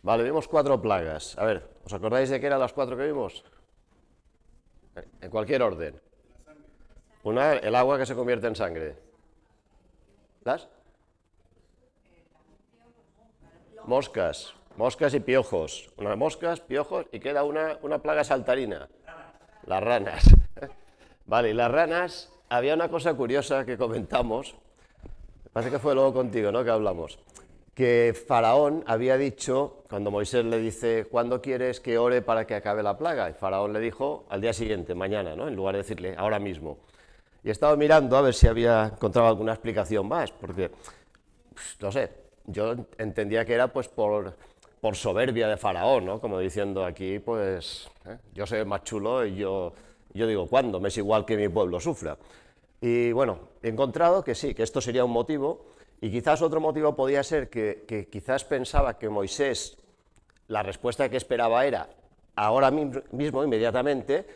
Vale, vimos 4 plagas. A ver, ¿os acordáis de qué eran las 4 que vimos? En cualquier orden. Una, el agua que se convierte en sangre. ¿Las? Moscas. Moscas y piojos. Unas moscas, piojos y queda una plaga saltarina. Las ranas. Vale, y las ranas, había una cosa curiosa que comentamos. Parece que fue luego contigo, ¿no? Que hablamos. Que Faraón había dicho, cuando Moisés le dice, ¿cuándo quieres que ore para que acabe la plaga? Y Faraón le dijo, al día siguiente, mañana, ¿no? En lugar de decirle, ahora mismo. Y he estado mirando a ver si había encontrado alguna explicación más, porque, no sé, yo entendía que era pues por soberbia de Faraón, ¿no? Como diciendo aquí, pues, yo soy el más chulo y yo digo, ¿cuándo? Me es igual que mi pueblo sufra. Y bueno, he encontrado que sí, que esto sería un motivo, y quizás otro motivo podía ser que quizás pensaba que Moisés, la respuesta que esperaba era ahora mismo, inmediatamente,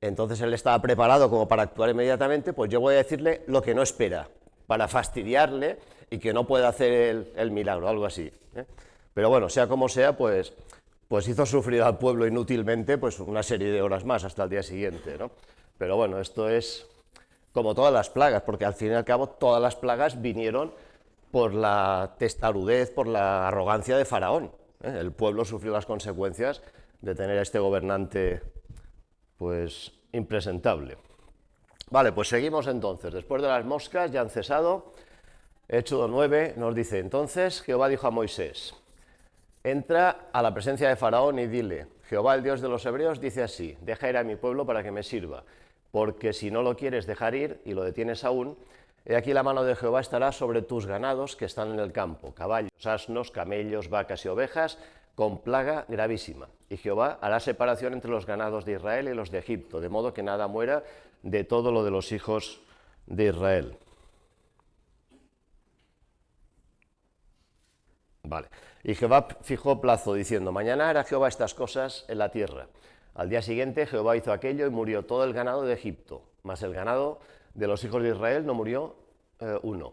entonces él estaba preparado como para actuar inmediatamente, pues yo voy a decirle lo que no espera, para fastidiarle y que no pueda hacer el milagro, algo así. Pero bueno, sea como sea, pues hizo sufrir al pueblo inútilmente pues una serie de horas más hasta el día siguiente, ¿no? Pero bueno, esto es como todas las plagas, porque al fin y al cabo todas las plagas vinieron por la testarudez, por la arrogancia de Faraón. El pueblo sufrió las consecuencias de tener a este gobernante pues impresentable. Vale, pues seguimos entonces. Después de las moscas ya han cesado. Éxodo 9 nos dice, entonces Jehová dijo a Moisés, entra a la presencia de Faraón y dile, Jehová el Dios de los hebreos dice así, deja ir a mi pueblo para que me sirva, porque si no lo quieres dejar ir y lo detienes aún, he aquí la mano de Jehová estará sobre tus ganados que están en el campo, caballos, asnos, camellos, vacas y ovejas, con plaga gravísima. Y Jehová hará separación entre los ganados de Israel y los de Egipto, de modo que nada muera de todo lo de los hijos de Israel. Vale. Y Jehová fijó plazo diciendo, mañana hará Jehová estas cosas en la tierra. Al día siguiente Jehová hizo aquello y murió todo el ganado de Egipto, mas el ganado de los hijos de Israel no murió uno.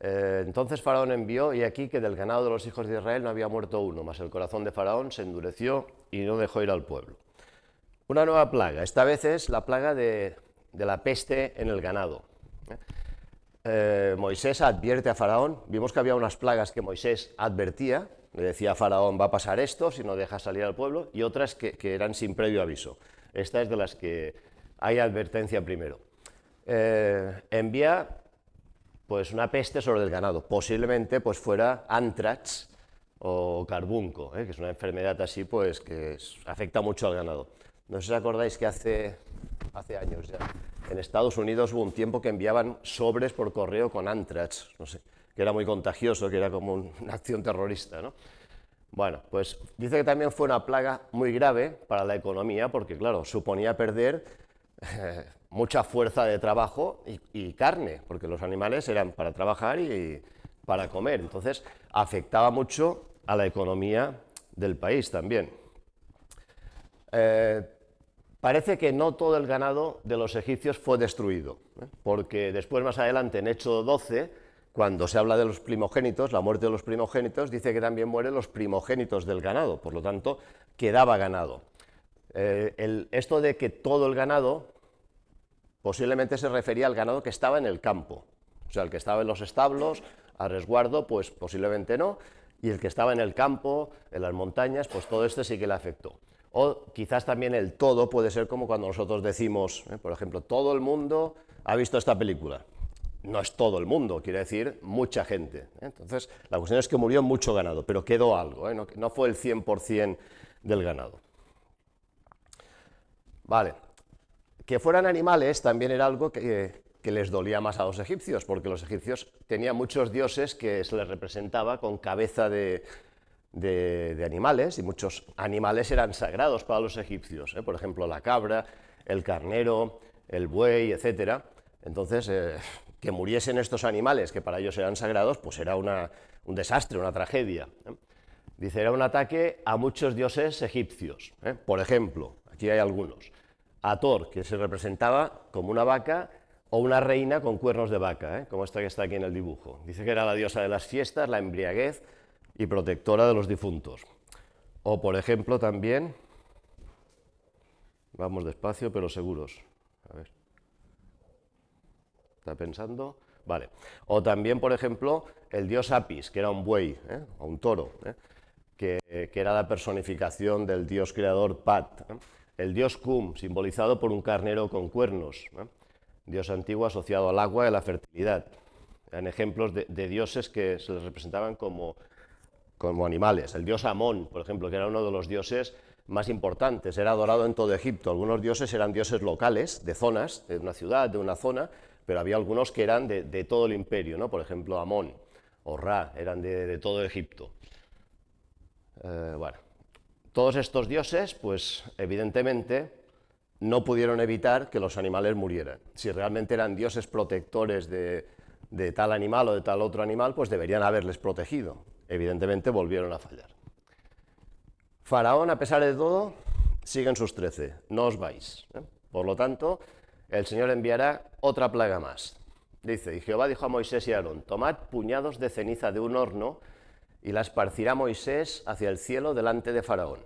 Entonces Faraón envió, y aquí que del ganado de los hijos de Israel no había muerto uno, mas el corazón de Faraón se endureció y no dejó ir al pueblo. Una nueva plaga, esta vez es la plaga de la peste en el ganado. Moisés advierte a Faraón, vimos que había unas plagas que Moisés advertía, le decía a Faraón va a pasar esto si no deja salir al pueblo, y otras que eran sin previo aviso. Esta es de las que hay advertencia primero. Envía pues una peste sobre el ganado, posiblemente pues fuera anthrax o carbunco, que es una enfermedad así pues que afecta mucho al ganado. No sé si os acordáis que hace años ya, en Estados Unidos hubo un tiempo que enviaban sobres por correo con anthrax, no sé, que era muy contagioso, que era como una acción terrorista, ¿no? Bueno, pues dice que también fue una plaga muy grave para la economía, porque claro, suponía perder mucha fuerza de trabajo y carne, porque los animales eran para trabajar y para comer, entonces afectaba mucho a la economía del país también. Parece que no todo el ganado de los egipcios fue destruido, porque después más adelante en Éxodo 12, cuando se habla de los primogénitos, la muerte de los primogénitos, dice que también mueren los primogénitos del ganado, por lo tanto quedaba ganado. Esto de que todo el ganado posiblemente se refería al ganado que estaba en el campo, o sea, el que estaba en los establos, a resguardo, pues posiblemente no, y el que estaba en el campo, en las montañas, pues todo este sí que le afectó. O quizás también el todo puede ser como cuando nosotros decimos, por ejemplo, todo el mundo ha visto esta película. No es todo el mundo, quiere decir mucha gente. Entonces, la cuestión es que murió mucho ganado, pero quedó algo, no fue el 100% del ganado. Vale. Que fueran animales también era algo que les dolía más a los egipcios, porque los egipcios tenían muchos dioses que se les representaba con cabeza de animales, y muchos animales eran sagrados para los egipcios, por ejemplo la cabra, el carnero, el buey, etc. Entonces, que muriesen estos animales que para ellos eran sagrados, pues era un desastre, una tragedia. Dice, era un ataque a muchos dioses egipcios. Por ejemplo, aquí hay algunos. Hathor, que se representaba como una vaca o una reina con cuernos de vaca, como esta que está aquí en el dibujo. Dice que era la diosa de las fiestas, la embriaguez y protectora de los difuntos. O, por ejemplo, también, vamos despacio, pero seguros. A ver. ¿Está pensando? Vale. O también, por ejemplo, el dios Apis, que era un buey, o un toro, que era la personificación del dios creador Pat. El dios Cum, simbolizado por un carnero con cuernos, dios antiguo asociado al agua y a la fertilidad. Eran ejemplos de dioses que se les representaban como animales. El dios Amón, por ejemplo, que era uno de los dioses más importantes, era adorado en todo Egipto. Algunos dioses eran dioses locales, de zonas, de una ciudad, de una zona, pero había algunos que eran de todo el imperio, ¿no? Por ejemplo, Amón o Ra, eran de todo Egipto. Bueno, todos estos dioses, pues evidentemente no pudieron evitar que los animales murieran. Si realmente eran dioses protectores de tal animal o de tal otro animal, pues deberían haberles protegido. Evidentemente volvieron a fallar. Faraón, a pesar de todo, sigue en sus 13, no os vais. Por lo tanto, el Señor enviará otra plaga más. Dice, y Jehová dijo a Moisés y a Aarón, tomad puñados de ceniza de un horno y la esparcirá Moisés hacia el cielo delante de Faraón.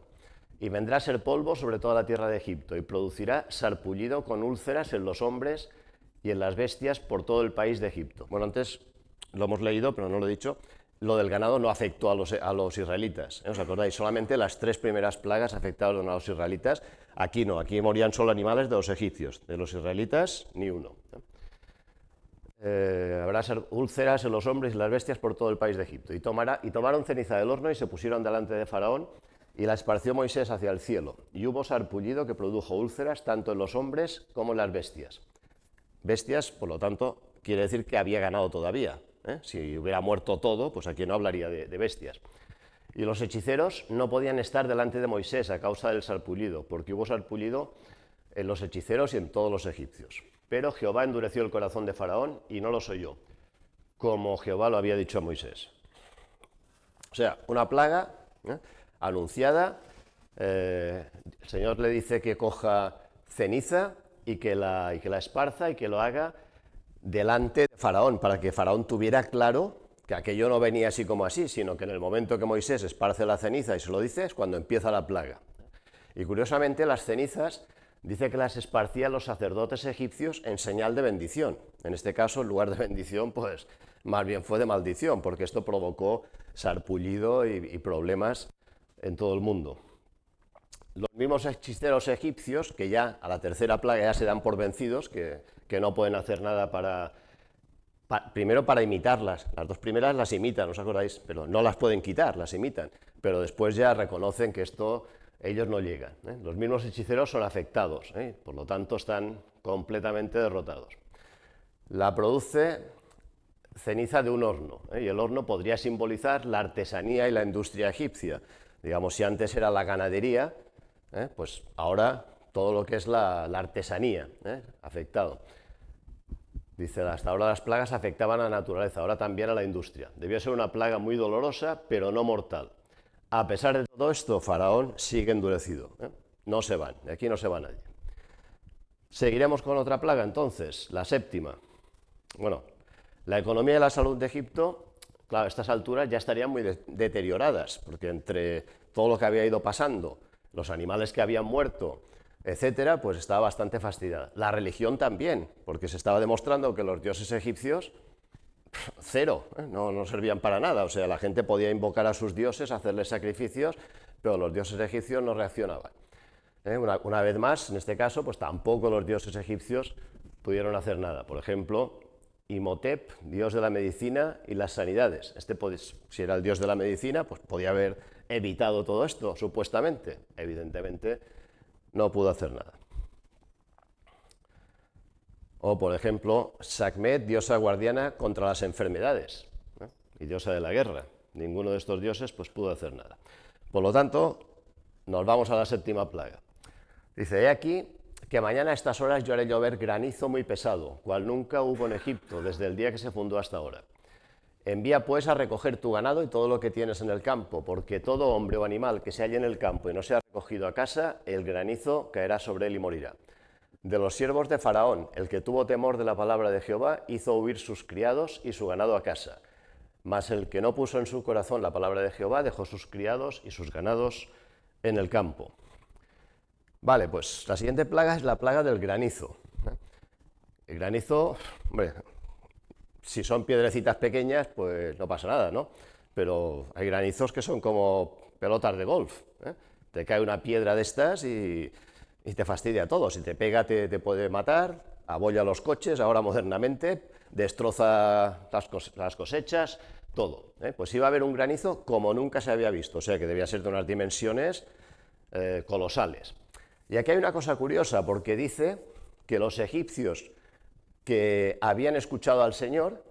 Y vendrá a ser polvo sobre toda la tierra de Egipto y producirá sarpullido con úlceras en los hombres y en las bestias por todo el país de Egipto. Bueno, antes lo hemos leído, pero no lo he dicho. Lo del ganado no afectó a los israelitas. ¿Os acordáis? Solamente las 3 primeras plagas afectaron a los israelitas. Aquí no, aquí morían solo animales de los egipcios. De los israelitas, ni uno. Habrá úlceras en los hombres y las bestias por todo el país de Egipto. Y tomaron ceniza del horno y se pusieron delante de Faraón y la esparció Moisés hacia el cielo. Y hubo sarpullido que produjo úlceras tanto en los hombres como en las bestias. Bestias, por lo tanto, quiere decir que había ganado todavía. Si hubiera muerto todo, pues aquí no hablaría de bestias. Y los hechiceros no podían estar delante de Moisés a causa del sarpullido, porque hubo sarpullido en los hechiceros y en todos los egipcios. Pero Jehová endureció el corazón de Faraón y no los oyó, como Jehová lo había dicho a Moisés. O sea, una plaga anunciada. El Señor le dice que coja ceniza y que la esparza y que lo haga delante de Faraón, para que Faraón tuviera claro que aquello no venía así como así, sino que en el momento que Moisés esparce la ceniza y se lo dice es cuando empieza la plaga. Y curiosamente las cenizas dice que las esparcían los sacerdotes egipcios en señal de bendición. En este caso, en lugar de bendición, pues más bien fue de maldición, porque esto provocó sarpullido y problemas en todo el mundo. Los mismos hechiceros egipcios, que ya a la tercera plaga ya se dan por vencidos, que no pueden hacer nada primero para imitarlas. Las 2 primeras las imitan, ¿os acordáis? Pero no las pueden quitar, las imitan. Pero después ya reconocen que esto ellos no llegan. Los mismos hechiceros son afectados, por lo tanto están completamente derrotados. La produce ceniza de un horno, y el horno podría simbolizar la artesanía y la industria egipcia. Digamos, si antes era la ganadería, pues ahora todo lo que es la artesanía, afectado. Dice, hasta ahora las plagas afectaban a la naturaleza, ahora también a la industria. Debió ser una plaga muy dolorosa, pero no mortal. A pesar de todo esto, Faraón sigue endurecido. No se van, de aquí no se va nadie. Seguiremos con otra plaga entonces, la 7ª. Bueno, la economía y la salud de Egipto, claro, a estas alturas ya estarían muy deterioradas, porque entre todo lo que había ido pasando, los animales que habían muerto, etcétera, pues estaba bastante fastidiada. La religión también, porque se estaba demostrando que los dioses egipcios, cero, no servían para nada. O sea, la gente podía invocar a sus dioses, hacerles sacrificios, pero los dioses egipcios no reaccionaban. Una vez más, en este caso, pues tampoco los dioses egipcios pudieron hacer nada. Por ejemplo, Imhotep, dios de la medicina y las sanidades. Si era el dios de la medicina, pues podía haber evitado todo esto, supuestamente. Evidentemente, no pudo hacer nada. O, por ejemplo, Sekhmet, diosa guardiana contra las enfermedades, y diosa de la guerra. Ninguno de estos dioses pues, pudo hacer nada. Por lo tanto, nos vamos a la 7ª plaga. Dice, he aquí que mañana a estas horas yo haré llover granizo muy pesado, cual nunca hubo en Egipto, desde el día que se fundó hasta ahora. Envía pues a recoger tu ganado y todo lo que tienes en el campo, porque todo hombre o animal que se halle en el campo y no sea recogido a casa, el granizo caerá sobre él y morirá. De los siervos de Faraón, el que tuvo temor de la palabra de Jehová, hizo huir sus criados y su ganado a casa. Mas el que no puso en su corazón la palabra de Jehová, dejó sus criados y sus ganados en el campo. Vale, pues la siguiente plaga es la plaga del granizo. El granizo, hombre, si son piedrecitas pequeñas, pues no pasa nada, ¿no? Pero hay granizos que son como pelotas de golf, ¿eh? Te cae una piedra de estas y te fastidia todo. Si te pega, te puede matar, abolla los coches, ahora modernamente, destroza las cosechas, todo, ¿eh? Pues iba a haber un granizo como nunca se había visto, o sea que debía ser de unas dimensiones colosales. Y aquí hay una cosa curiosa, porque dice que los egipcios que habían escuchado al Señor,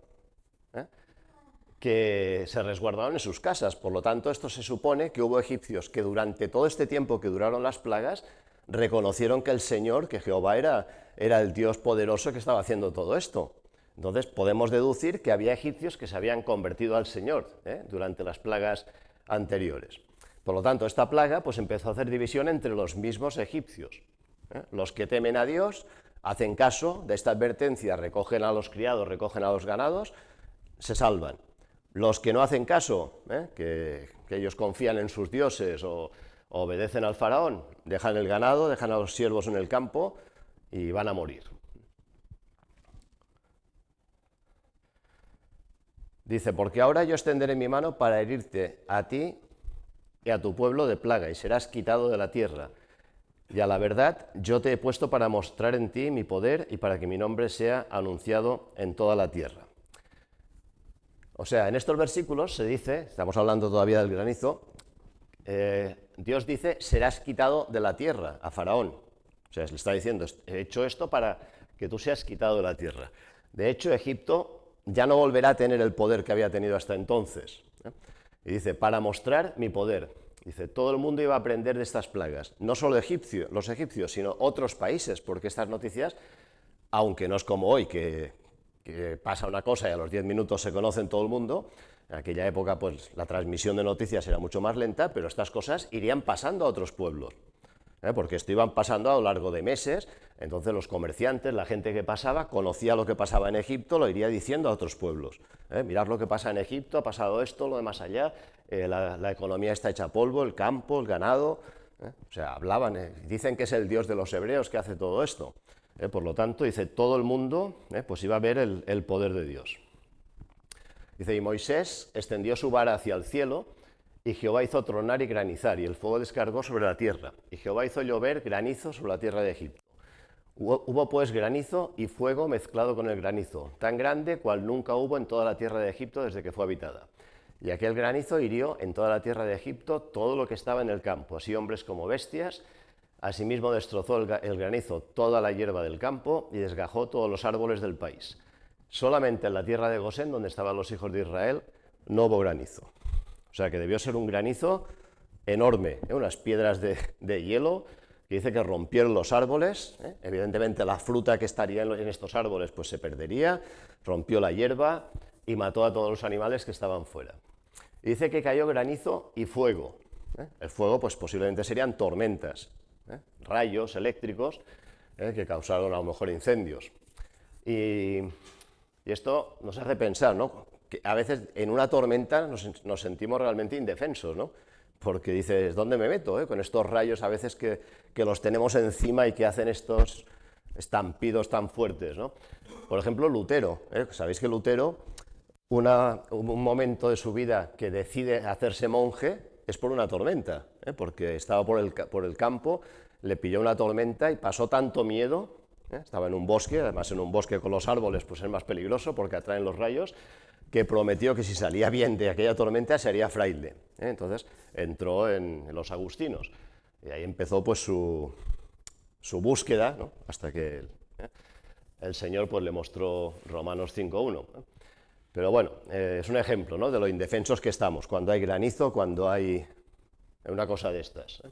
¿eh?, que se resguardaron en sus casas. Por lo tanto, esto se supone que hubo egipcios que durante todo este tiempo que duraron las plagas reconocieron que el Señor, que Jehová era el Dios poderoso que estaba haciendo todo esto. Entonces podemos deducir que había egipcios que se habían convertido al Señor, ¿eh?, durante las plagas anteriores. Por lo tanto, esta plaga pues empezó a hacer división entre los mismos egipcios, ¿eh? Los que temen a Dios hacen caso de esta advertencia, recogen a los criados, recogen a los ganados, se salvan. Los que no hacen caso, que ellos confían en sus dioses o obedecen al faraón, dejan el ganado, dejan a los siervos en el campo y van a morir. Dice, porque ahora yo extenderé mi mano para herirte a ti y a tu pueblo de plaga, y serás quitado de la tierra. Y a la verdad yo te he puesto para mostrar en ti mi poder y para que mi nombre sea anunciado en toda la tierra. O sea, en estos versículos se dice, estamos hablando todavía del granizo, Dios dice, serás quitado de la tierra a Faraón. O sea, le está diciendo, he hecho esto para que tú seas quitado de la tierra. De hecho, Egipto ya no volverá a tener el poder que había tenido hasta entonces. Y dice, para mostrar mi poder. Dice, todo el mundo iba a aprender de estas plagas. No solo los egipcios, sino otros países, porque estas noticias, aunque no es como hoy, que pasa una cosa y a los 10 minutos se conoce en todo el mundo, en aquella época pues la transmisión de noticias era mucho más lenta, pero estas cosas irían pasando a otros pueblos, porque esto iban pasando a lo largo de meses, entonces los comerciantes, la gente que pasaba, conocía lo que pasaba en Egipto, lo iría diciendo a otros pueblos. Mirad lo que pasa en Egipto, ha pasado esto, lo de más allá, la economía está hecha polvo, el campo, el ganado, o sea, hablaban, dicen que es el Dios de los hebreos que hace todo esto. Por lo tanto, dice, todo el mundo pues iba a ver el poder de Dios. Dice, y Moisés extendió su vara hacia el cielo, y Jehová hizo tronar y granizar, y el fuego descargó sobre la tierra. Y Jehová hizo llover granizo sobre la tierra de Egipto. Hubo pues granizo y fuego mezclado con el granizo, tan grande cual nunca hubo en toda la tierra de Egipto desde que fue habitada. Y aquel granizo hirió en toda la tierra de Egipto todo lo que estaba en el campo, así hombres como bestias. Asimismo destrozó el granizo toda la hierba del campo y desgajó todos los árboles del país. Solamente en la tierra de Gosén, donde estaban los hijos de Israel, no hubo granizo. O sea que debió ser un granizo enorme, unas piedras de hielo que dice que rompieron los árboles. Evidentemente la fruta que estaría en estos árboles pues se perdería, rompió la hierba y mató a todos los animales que estaban fuera. Y dice que cayó granizo y fuego. El fuego pues posiblemente serían tormentas, rayos eléctricos que causaron a lo mejor incendios. Y esto nos hace pensar, ¿no?, que a veces en una tormenta nos sentimos realmente indefensos, ¿no?, porque dices, ¿dónde me meto con estos rayos a veces que los tenemos encima y que hacen estos estampidos tan fuertes, ¿no? Por ejemplo, Lutero, sabéis que Lutero, un momento de su vida que decide hacerse monje es por una tormenta, porque estaba por el campo, le pilló una tormenta y pasó tanto miedo, estaba en un bosque, además en un bosque con los árboles pues es más peligroso porque atraen los rayos, que prometió que si salía bien de aquella tormenta se haría fraile. Entonces entró en los agustinos y ahí empezó pues su búsqueda, ¿no?, hasta que el Señor pues le mostró Romanos 5:1. Pero bueno, es un ejemplo, ¿no?, de lo indefensos que estamos, cuando hay granizo, cuando hay una cosa de estas.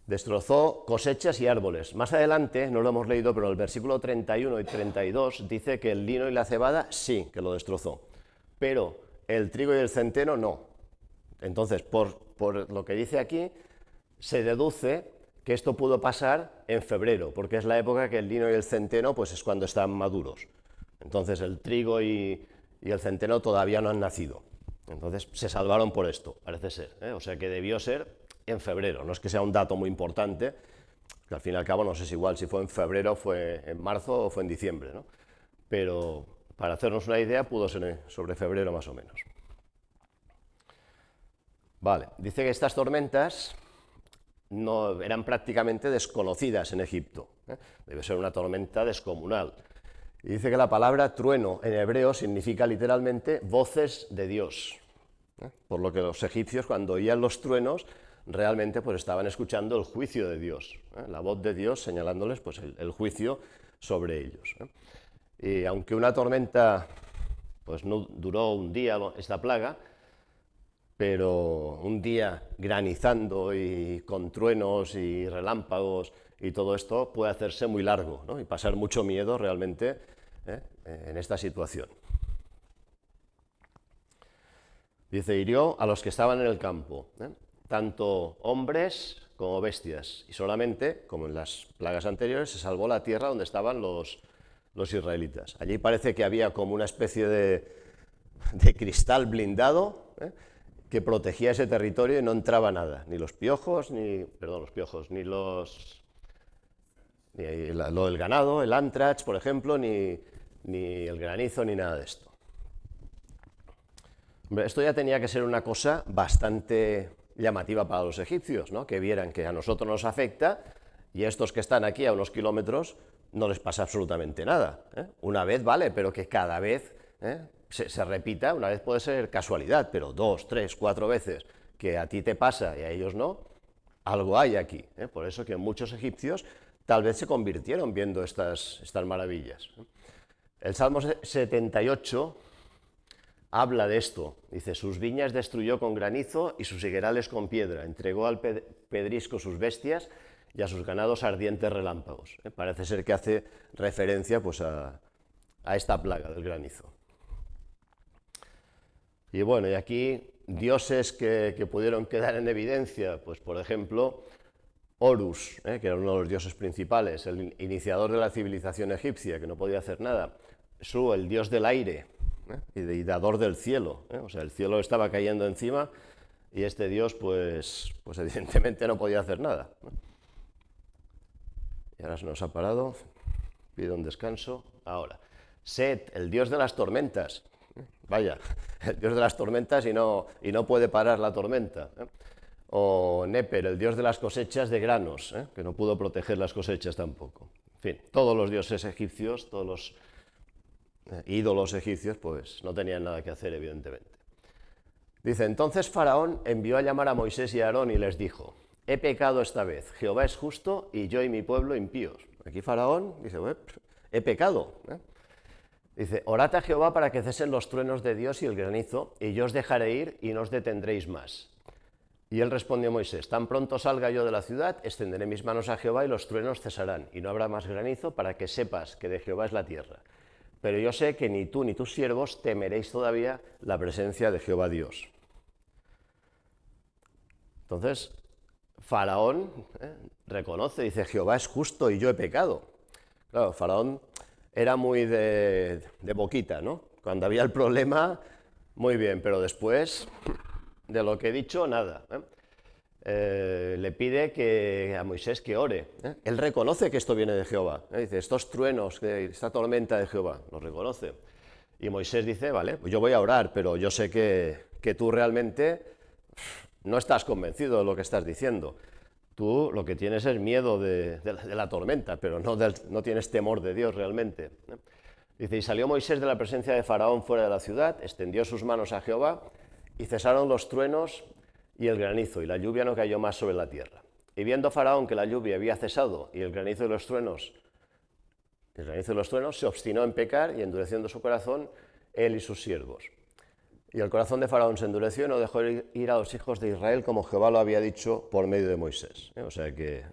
Destrozó cosechas y árboles. Más adelante, no lo hemos leído, pero en el versículo 31 y 32 dice que el lino y la cebada sí, que lo destrozó, pero el trigo y el centeno no. Entonces, por lo que dice aquí, se deduce que esto pudo pasar en febrero, porque es la época que el lino y el centeno pues es cuando están maduros. Entonces el trigo y el centeno todavía no han nacido. Entonces se salvaron por esto, parece ser. O sea que debió ser en febrero. No es que sea un dato muy importante, que al fin y al cabo no sé si igual si fue en febrero, fue en marzo o fue en diciembre, ¿no? Pero para hacernos una idea pudo ser sobre febrero más o menos. Vale, dice que estas tormentas no, eran prácticamente desconocidas en Egipto. Debe ser una tormenta descomunal. Y dice que la palabra trueno en hebreo significa literalmente voces de Dios. Por lo que los egipcios, cuando oían los truenos, realmente pues estaban escuchando el juicio de Dios, la voz de Dios señalándoles pues, el juicio sobre ellos. Y aunque una tormenta pues, no duró un día esta plaga, pero un día granizando y con truenos y relámpagos y todo esto puede hacerse muy largo, ¿no? Y pasar mucho miedo realmente en esta situación. Dice, hirió a los que estaban en el campo, tanto hombres como bestias, y solamente, como en las plagas anteriores, se salvó la tierra donde estaban los israelitas. Allí parece que había como una especie de cristal blindado, que protegía ese territorio y no entraba nada, ni los piojos, ni lo del ganado, el antrax, por ejemplo, ni el granizo, ni nada de esto. Hombre, esto ya tenía que ser una cosa bastante llamativa para los egipcios, ¿no? Que vieran que a nosotros nos afecta y a estos que están aquí a unos kilómetros no les pasa absolutamente nada. Una vez vale, pero que cada vez se repita, una vez puede ser casualidad, pero 2, 3, 4 veces que a ti te pasa y a ellos no, algo hay aquí. Por eso que muchos egipcios tal vez se convirtieron viendo estas maravillas. El Salmo 78 habla de esto. Dice, sus viñas destruyó con granizo y sus higuerales con piedra. Entregó al pedrisco sus bestias y a sus ganados ardientes relámpagos. Parece ser que hace referencia pues, a esta plaga del granizo. Y bueno, y aquí dioses que pudieron quedar en evidencia, pues por ejemplo, Horus, que era uno de los dioses principales, el iniciador de la civilización egipcia, que no podía hacer nada. Su, el dios del aire, y dador del cielo, o sea, el cielo estaba cayendo encima y este dios pues evidentemente no podía hacer nada. Y ahora se nos ha parado, pido un descanso. Ahora, Set, el dios de las tormentas, vaya, el dios de las tormentas y no puede parar la tormenta. O Neper, el dios de las cosechas de granos, que no pudo proteger las cosechas tampoco. En fin, todos los dioses egipcios, todos los ídolos egipcios, pues no tenían nada que hacer, evidentemente. Dice, entonces Faraón envió a llamar a Moisés y a Aarón y les dijo, he pecado esta vez, Jehová es justo y yo y mi pueblo impíos. Aquí Faraón dice, he pecado. Dice, orad a Jehová para que cesen los truenos de Dios y el granizo, y yo os dejaré ir y no os detendréis más. Y él respondió a Moisés, tan pronto salga yo de la ciudad, extenderé mis manos a Jehová y los truenos cesarán, y no habrá más granizo para que sepas que de Jehová es la tierra. Pero yo sé que ni tú ni tus siervos temeréis todavía la presencia de Jehová Dios. Entonces, Faraón reconoce, dice, Jehová es justo y yo he pecado. Claro, Faraón era muy de boquita, ¿no? Cuando había el problema, muy bien, pero después, de lo que he dicho, nada. Le pide a Moisés que ore. Él reconoce que esto viene de Jehová. Dice, estos truenos, esta tormenta de Jehová, lo reconoce. Y Moisés dice, vale, pues yo voy a orar, pero yo sé que tú realmente no estás convencido de lo que estás diciendo. Tú lo que tienes es miedo de la tormenta, pero no tienes temor de Dios realmente. Dice, y salió Moisés de la presencia de Faraón fuera de la ciudad, extendió sus manos a Jehová, y cesaron los truenos y el granizo, y la lluvia no cayó más sobre la tierra. Y viendo Faraón que la lluvia había cesado y el granizo y los truenos se obstinó en pecar y endureciendo su corazón él y sus siervos. Y el corazón de Faraón se endureció y no dejó ir a los hijos de Israel como Jehová lo había dicho por medio de Moisés. O sea que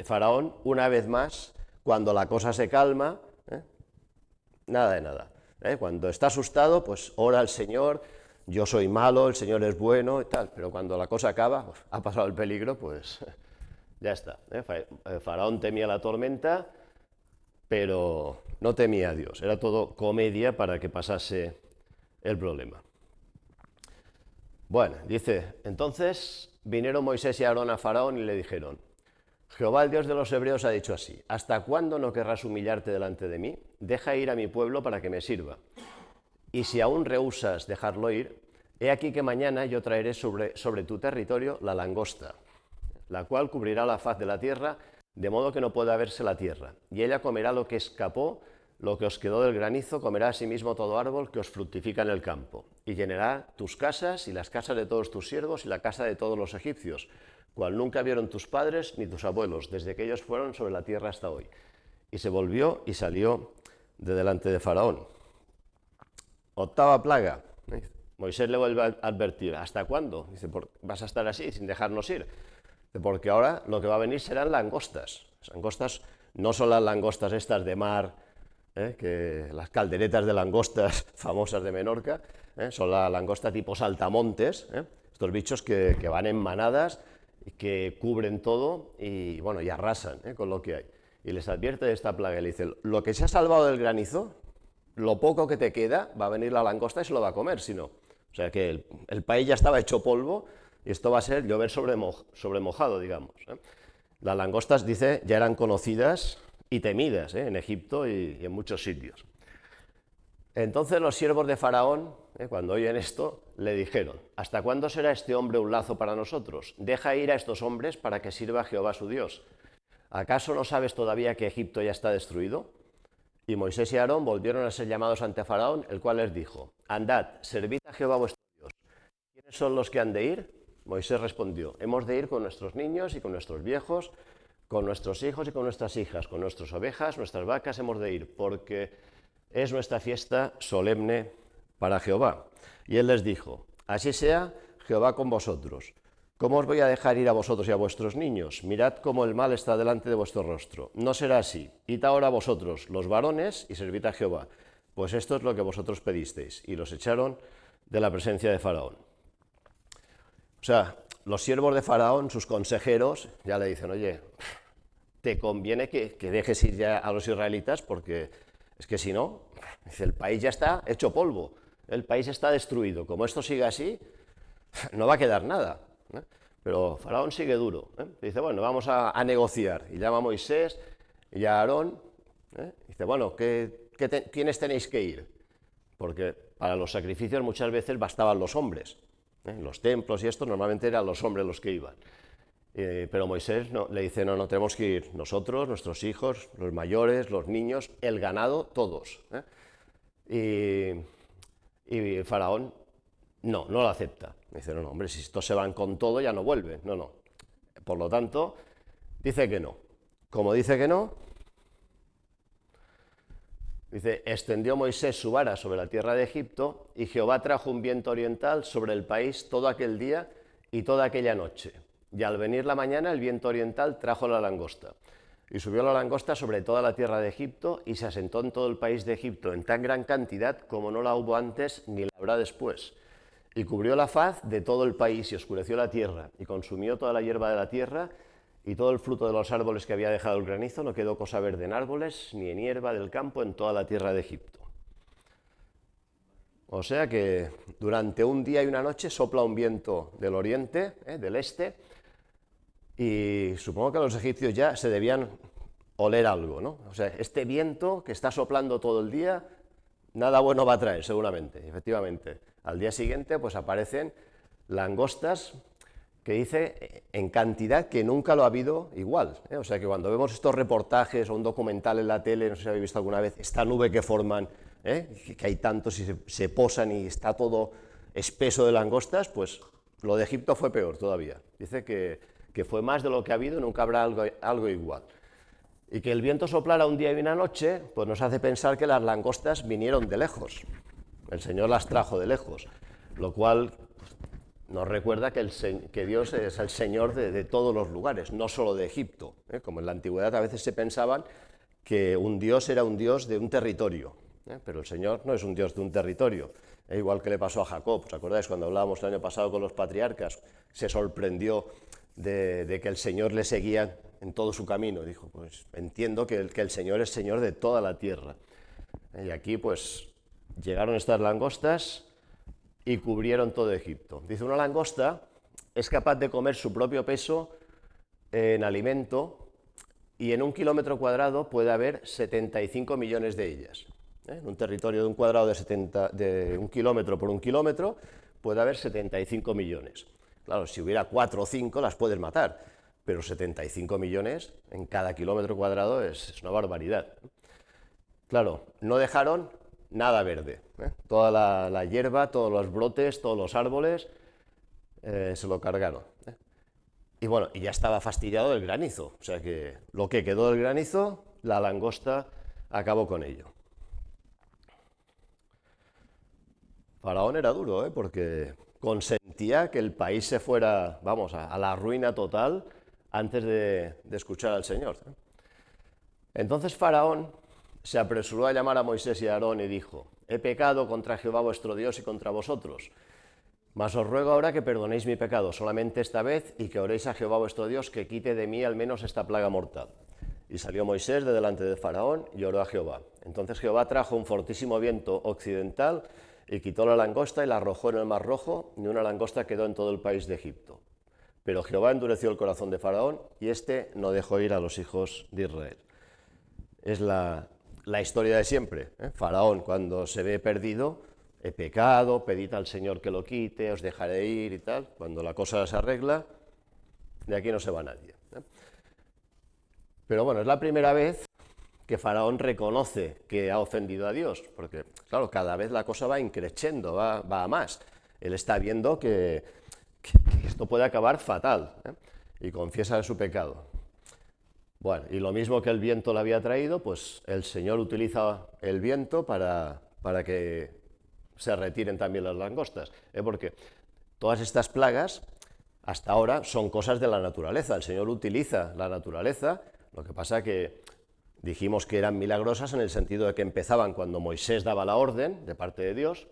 Faraón, una vez más, cuando la cosa se calma, nada de nada. Cuando está asustado, pues ora al Señor, yo soy malo, el Señor es bueno y tal, pero cuando la cosa acaba, ha pasado el peligro, pues ya está. Faraón temía la tormenta, pero no temía a Dios, era todo comedia para que pasase el problema. Bueno, dice, entonces vinieron Moisés y Aarón a Faraón y le dijeron: Jehová, el Dios de los hebreos, ha dicho así: ¿hasta cuándo no querrás humillarte delante de mí? Deja ir a mi pueblo para que me sirva. Y si aún rehusas dejarlo ir, he aquí que mañana yo traeré sobre tu territorio la langosta, la cual cubrirá la faz de la tierra, de modo que no pueda verse la tierra. Y ella comerá lo que escapó, lo que os quedó del granizo, comerá asimismo todo árbol que os fructifica en el campo. Y llenará tus casas y las casas de todos tus siervos y la casa de todos los egipcios, cual nunca vieron tus padres ni tus abuelos, desde que ellos fueron sobre la tierra hasta hoy. Y se volvió y salió de delante de Faraón. Octava plaga. Moisés le vuelve a advertir: ¿hasta cuándo? Dice: ¿vas a estar así sin dejarnos ir? Porque ahora lo que va a venir serán langostas. Las langostas no son las langostas estas de mar, que las calderetas de langostas famosas de Menorca, son la langosta tipo saltamontes, estos bichos que van en manadas y que cubren todo y, bueno, y arrasan con lo que hay. Y les advierte de esta plaga y le dice: lo que se ha salvado del granizo, lo poco que te queda, va a venir la langosta y se lo va a comer, si no. O sea que el país ya estaba hecho polvo y esto va a ser llover sobre mojado, digamos. Las langostas, dice, ya eran conocidas y temidas en Egipto y en muchos sitios. Entonces los siervos de Faraón, cuando oyen esto, le dijeron: ¿hasta cuándo será este hombre un lazo para nosotros? Deja ir a estos hombres para que sirva a Jehová su Dios. ¿Acaso no sabes todavía que Egipto ya está destruido? Y Moisés y Aarón volvieron a ser llamados ante Faraón, el cual les dijo: andad, servid a Jehová vuestro Dios. ¿Quiénes son los que han de ir? Moisés respondió: hemos de ir con nuestros niños y con nuestros viejos, con nuestros hijos y con nuestras hijas, con nuestras ovejas, nuestras vacas hemos de ir, porque es nuestra fiesta solemne para Jehová. Y él les dijo: así sea Jehová con vosotros. ¿Cómo os voy a dejar ir a vosotros y a vuestros niños? Mirad cómo el mal está delante de vuestro rostro. No será así. Id ahora vosotros, los varones, y servid a Jehová, pues esto es lo que vosotros pedisteis. Y los echaron de la presencia de Faraón. O sea, los siervos de Faraón, sus consejeros, ya le dicen: oye, te conviene que dejes ir ya a los israelitas, porque es que si no, dice, el país ya está hecho polvo, el país está destruido. Como esto sigue así, no va a quedar nada. Pero Faraón sigue duro. Dice: bueno, vamos a negociar. Y llama a Moisés y a Aarón. Dice: bueno, ¿quiénes tenéis que ir? Porque para los sacrificios muchas veces bastaban los hombres. En los templos y esto normalmente eran los hombres los que iban. Pero Moisés le dice: no, tenemos que ir nosotros, nuestros hijos, los mayores, los niños, el ganado, todos. Y Faraón no lo acepta. Dice: no, hombre, si estos se van con todo ya no vuelven. No. Por lo tanto, dice que no. Como dice que no, dice: extendió Moisés su vara sobre la tierra de Egipto, y Jehová trajo un viento oriental sobre el país todo aquel día y toda aquella noche. Y al venir la mañana, el viento oriental trajo la langosta. Y subió la langosta sobre toda la tierra de Egipto, y se asentó en todo el país de Egipto en tan gran cantidad como no la hubo antes ni la habrá después. Y cubrió la faz de todo el país y oscureció la tierra, y consumió toda la hierba de la tierra, y todo el fruto de los árboles que había dejado el granizo. No quedó cosa verde en árboles, ni en hierba del campo en toda la tierra de Egipto. O sea que durante un día y una noche sopla un viento del oriente, del este, y supongo que los egipcios ya se debían oler algo, ¿no? O sea, este viento que está soplando todo el día, nada bueno va a traer, seguramente. Y efectivamente, al día siguiente pues aparecen langostas, que dice en cantidad que nunca lo ha habido igual. O sea que cuando vemos estos reportajes o un documental en la tele, no sé si habéis visto alguna vez, esta nube que forman, que hay tantos y se posan y está todo espeso de langostas, pues lo de Egipto fue peor todavía. Dice que fue más de lo que ha habido, nunca habrá algo igual. Y que el viento soplara un día y una noche, pues nos hace pensar que las langostas vinieron de lejos. El Señor las trajo de lejos, lo cual nos recuerda que Dios es el Señor de todos los lugares, no solo de Egipto. Como en la antigüedad a veces se pensaban que un Dios era un Dios de un territorio, pero el Señor no es un Dios de un territorio. Igual que le pasó a Jacob, ¿os acordáis cuando hablábamos el año pasado con los patriarcas? Se sorprendió de que el Señor le seguía en todo su camino. Dijo: pues entiendo que el Señor es Señor de toda la tierra. Y aquí pues llegaron estas langostas y cubrieron todo Egipto. Dice: una langosta es capaz de comer su propio peso en alimento y en 1 kilómetro cuadrado puede haber 75 millones de ellas. En un territorio de un cuadrado de 1 kilómetro por 1 kilómetro puede haber 75 millones. Claro, si hubiera 4 o 5 las puedes matar, pero 75 millones en cada kilómetro cuadrado es una barbaridad. Claro, no dejaron nada verde. Toda la hierba, todos los brotes, todos los árboles se lo cargaron. Y bueno, y ya estaba fastidiado el granizo, o sea que lo que quedó del granizo, la langosta acabó con ello. Faraón era duro, porque consentía que el país se fuera, vamos, a la ruina total antes de escuchar al Señor. Entonces Faraón se apresuró a llamar a Moisés y a Aarón y dijo: he pecado contra Jehová vuestro Dios y contra vosotros, mas os ruego ahora que perdonéis mi pecado solamente esta vez y que oréis a Jehová vuestro Dios que quite de mí al menos esta plaga mortal. Y salió Moisés de delante de Faraón y oró a Jehová. Entonces Jehová trajo un fortísimo viento occidental y quitó la langosta y la arrojó en el mar Rojo, y una langosta quedó en todo el país de Egipto. Pero Jehová endureció el corazón de Faraón y éste no dejó ir a los hijos de Israel. Es la historia de siempre. Faraón, cuando se ve perdido: he pecado, pedid al Señor que lo quite, os dejaré ir y tal. Cuando la cosa se arregla, de aquí no se va nadie. Pero bueno, es la primera vez que Faraón reconoce que ha ofendido a Dios, porque claro, cada vez la cosa va increciendo, va a más. Él está viendo que esto puede acabar fatal, y confiesa su pecado. Bueno, y lo mismo que el viento le había traído, pues el Señor utiliza el viento para que se retiren también las langostas, porque todas estas plagas hasta ahora son cosas de la naturaleza. El Señor utiliza la naturaleza, lo que pasa que dijimos que eran milagrosas en el sentido de que empezaban cuando Moisés daba la orden de parte de Dios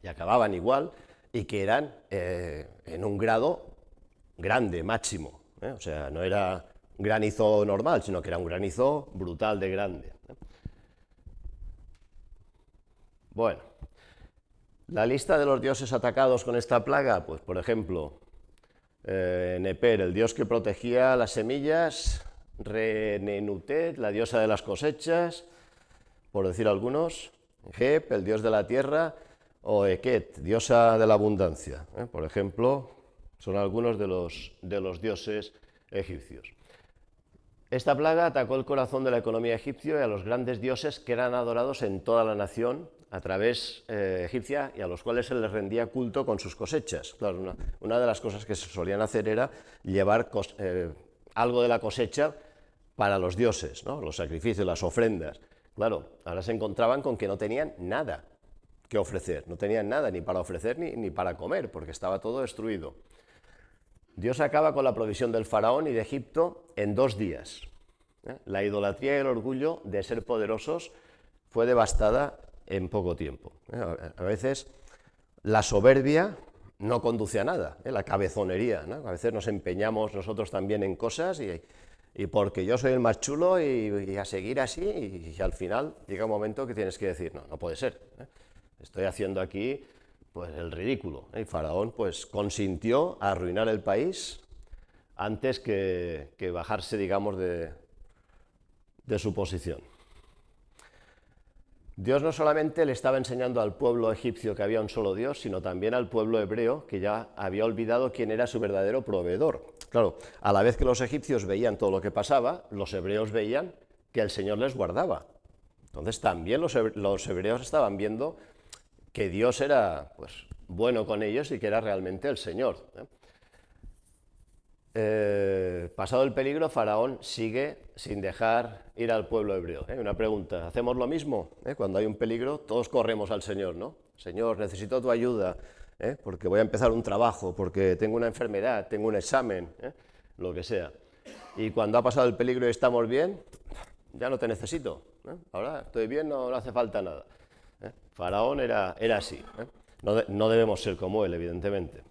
y acababan igual, y que eran en un grado grande, máximo, o sea, no era granizo normal, sino que era un granizo brutal de grande. Bueno, la lista de los dioses atacados con esta plaga, pues por ejemplo, Neper, el dios que protegía las semillas; Renenutet, la diosa de las cosechas, por decir algunos; Geb, el dios de la tierra; o Eket, diosa de la abundancia. Por ejemplo, son algunos de los dioses egipcios. Esta plaga atacó el corazón de la economía egipcia y a los grandes dioses que eran adorados en toda la nación a través egipcia, y a los cuales se les rendía culto con sus cosechas. Claro, una de las cosas que se solían hacer era llevar algo de la cosecha para los dioses, ¿no? Los sacrificios, las ofrendas. Claro, ahora se encontraban con que no tenían nada que ofrecer, no tenían nada ni para ofrecer ni para comer, porque estaba todo destruido. Dios acaba con la provisión del faraón y de Egipto en 2 días. La idolatría y el orgullo de ser poderosos fue devastada en poco tiempo. A veces la soberbia no conduce a nada, la cabezonería, ¿no? A veces nos empeñamos nosotros también en cosas y porque yo soy el más chulo y a seguir así, y al final llega un momento que tienes que decir: no puede ser, estoy haciendo aquí pues el ridículo. Y Faraón pues consintió a arruinar el país antes que bajarse, digamos, de su posición. Dios no solamente le estaba enseñando al pueblo egipcio que había un solo Dios, sino también al pueblo hebreo, que ya había olvidado quién era su verdadero proveedor. Claro, a la vez que los egipcios veían todo lo que pasaba, los hebreos veían que el Señor les guardaba. Entonces también los hebreos estaban viendo que Dios era pues bueno con ellos y que era realmente el Señor. Pasado el peligro, Faraón sigue sin dejar ir al pueblo hebreo. Una pregunta: ¿hacemos lo mismo? Cuando hay un peligro, todos corremos al Señor, ¿no? Señor, necesito tu ayuda, porque voy a empezar un trabajo, porque tengo una enfermedad, tengo un examen, lo que sea. Y cuando ha pasado el peligro y estamos bien, ya no te necesito. Ahora estoy bien, no hace falta nada. Faraón era así. No debemos ser como él, evidentemente.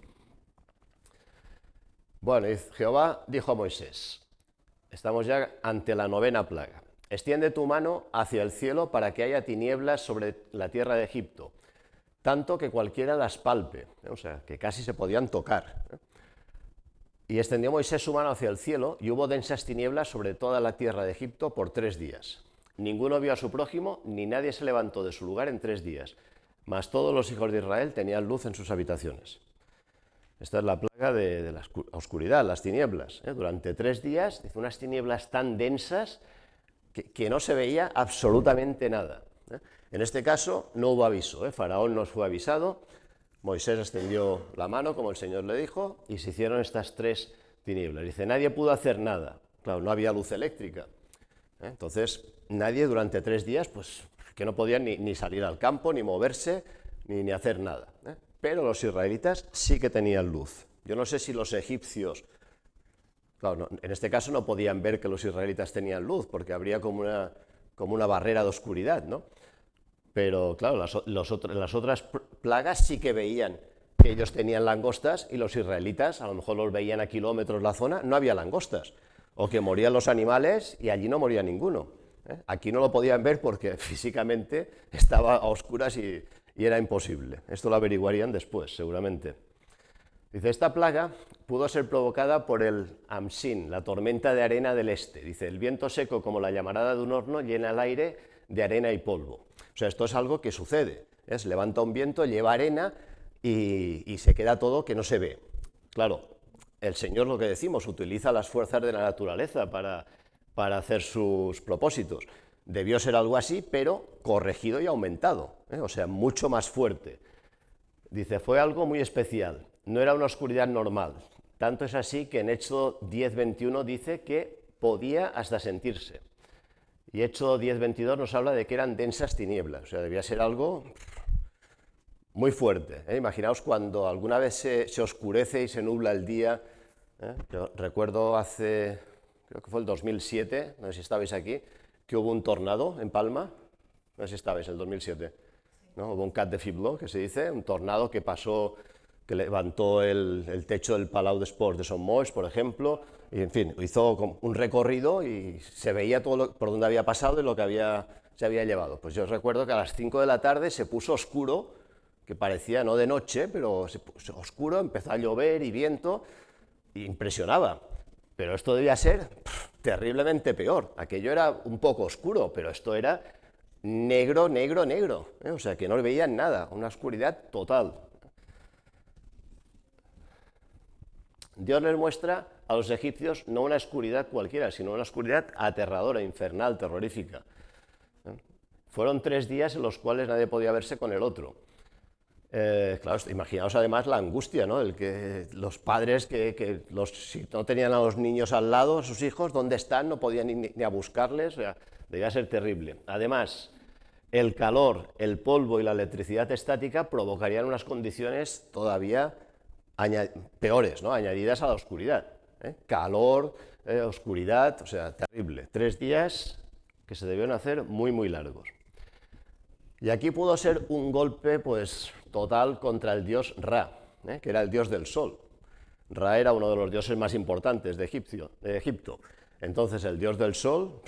Bueno, y Jehová dijo a Moisés: estamos ya ante la 9ª plaga. Extiende tu mano hacia el cielo para que haya tinieblas sobre la tierra de Egipto, tanto que cualquiera las palpe, o sea, que casi se podían tocar. Y extendió Moisés su mano hacia el cielo, y hubo densas tinieblas sobre toda la tierra de Egipto por 3 días. Ninguno vio a su prójimo, ni nadie se levantó de su lugar en 3 días. Mas todos los hijos de Israel tenían luz en sus habitaciones. Esta es la plaga de la oscuridad, las tinieblas. Durante 3 días, dice, unas tinieblas tan densas que no se veía absolutamente nada. En este caso no hubo aviso, Faraón no fue avisado, Moisés extendió la mano, como el Señor le dijo, y se hicieron estas 3 tinieblas. Dice, nadie pudo hacer nada. Claro, no había luz eléctrica. Entonces, nadie durante 3 días, pues, que no podían ni salir al campo, ni moverse, ni hacer nada. Pero los israelitas sí que tenían luz. Yo no sé si los egipcios, claro, en este caso no podían ver que los israelitas tenían luz, porque habría como una barrera de oscuridad, ¿no? Pero claro, las otras plagas sí que veían que ellos tenían langostas y los israelitas a lo mejor los veían a kilómetros la zona, no había langostas. O que morían los animales y allí no moría ninguno. Aquí no lo podían ver porque físicamente estaba a oscuras y era imposible. Esto lo averiguarían después, seguramente. Dice, esta plaga pudo ser provocada por el Amsin, la tormenta de arena del este. Dice, el viento seco como la llamarada de un horno llena el aire de arena y polvo. O sea, esto es algo que sucede. Se levanta un viento, lleva arena y se queda todo que no se ve. Claro, el Señor, lo que decimos, utiliza las fuerzas de la naturaleza para hacer sus propósitos. Debió ser algo así, pero corregido y aumentado, o sea, mucho más fuerte. Dice, fue algo muy especial, no era una oscuridad normal. Tanto es así que en Éxodo 10:21 dice que podía hasta sentirse. Y Éxodo 10:22 nos habla de que eran densas tinieblas, o sea, debía ser algo muy fuerte. Imaginaos cuando alguna vez se oscurece y se nubla el día. Yo recuerdo creo que fue el 2007, no sé si estabais aquí, que hubo un tornado en Palma, no sé si estabais en el 2007, ¿no? Hubo un cat de Fibló, que se dice, un tornado que pasó, que levantó el techo del Palau d'Esports de Son Moix, por ejemplo, y en fin, hizo un recorrido y se veía todo por donde había pasado y lo que se había llevado. Pues yo recuerdo que a las 5 de la tarde se puso oscuro, que parecía no de noche, pero se puso oscuro, empezó a llover y viento, y impresionaba. Pero esto debía ser terriblemente peor. Aquello era un poco oscuro, pero esto era negro, negro, negro. O sea, que no veían nada, una oscuridad total. Dios les muestra a los egipcios no una oscuridad cualquiera, sino una oscuridad aterradora, infernal, terrorífica. Fueron 3 días en los cuales nadie podía verse con el otro. Claro, imaginaos además la angustia, ¿no? El que los padres si no tenían a los niños al lado, a sus hijos, ¿dónde están? No podían ni a buscarles, o sea, debía ser terrible. Además, el calor, el polvo y la electricidad estática provocarían unas condiciones todavía peores, ¿no? Añadidas a la oscuridad. Calor, oscuridad, o sea, terrible. 3 días que se debieron hacer muy, muy largos. Y aquí pudo ser un golpe, pues, total contra el dios Ra, que era el dios del sol. Ra era uno de los dioses más importantes de Egipto. Entonces, el dios del sol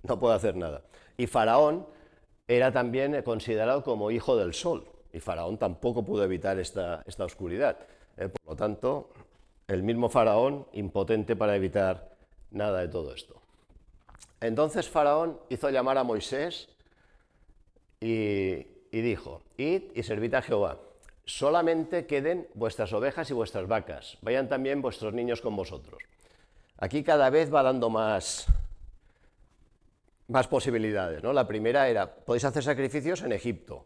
no puede hacer nada. Y Faraón era también considerado como hijo del sol. Y Faraón tampoco pudo evitar esta oscuridad. Por lo tanto, el mismo Faraón, impotente para evitar nada de todo esto. Entonces Faraón hizo llamar a Moisés y dijo, id y servid a Jehová, solamente queden vuestras ovejas y vuestras vacas, vayan también vuestros niños con vosotros. Aquí cada vez va dando más posibilidades, ¿no? La primera era, podéis hacer sacrificios en Egipto.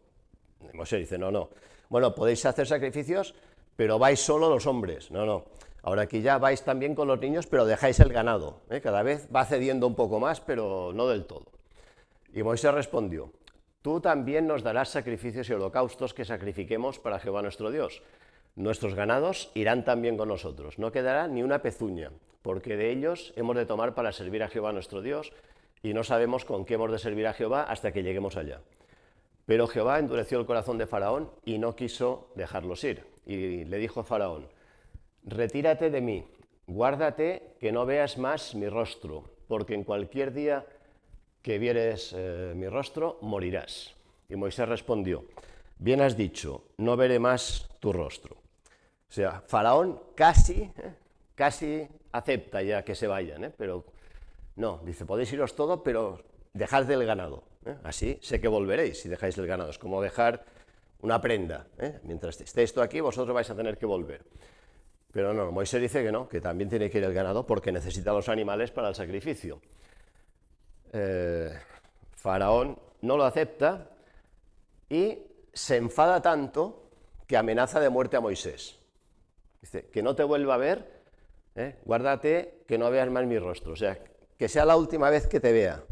Moisés dice, no. Bueno, podéis hacer sacrificios, pero vais solo los hombres. No. Ahora aquí ya vais también con los niños, pero dejáis el ganado. Cada vez va cediendo un poco más, pero no del todo. Y Moisés respondió, tú también nos darás sacrificios y holocaustos que sacrifiquemos para Jehová nuestro Dios. Nuestros ganados irán también con nosotros, no quedará ni una pezuña, porque de ellos hemos de tomar para servir a Jehová nuestro Dios, y no sabemos con qué hemos de servir a Jehová hasta que lleguemos allá. Pero Jehová endureció el corazón de Faraón y no quiso dejarlos ir. Y le dijo a Faraón, retírate de mí, guárdate que no veas más mi rostro, porque en cualquier día que vieres mi rostro, morirás. Y Moisés respondió, bien has dicho, no veré más tu rostro. O sea, Faraón casi casi acepta ya que se vayan, pero no, dice, podéis iros todos, pero dejad del ganado, así sé que volveréis si dejáis el ganado, es como dejar una prenda, mientras estéis tú aquí vosotros vais a tener que volver. Pero no, Moisés dice que no, que también tiene que ir el ganado porque necesita los animales para el sacrificio. Faraón no lo acepta y se enfada tanto que amenaza de muerte a Moisés. Dice, que no te vuelva a ver, guárdate que no veas más mi rostro, o sea, que sea la última vez que te vea,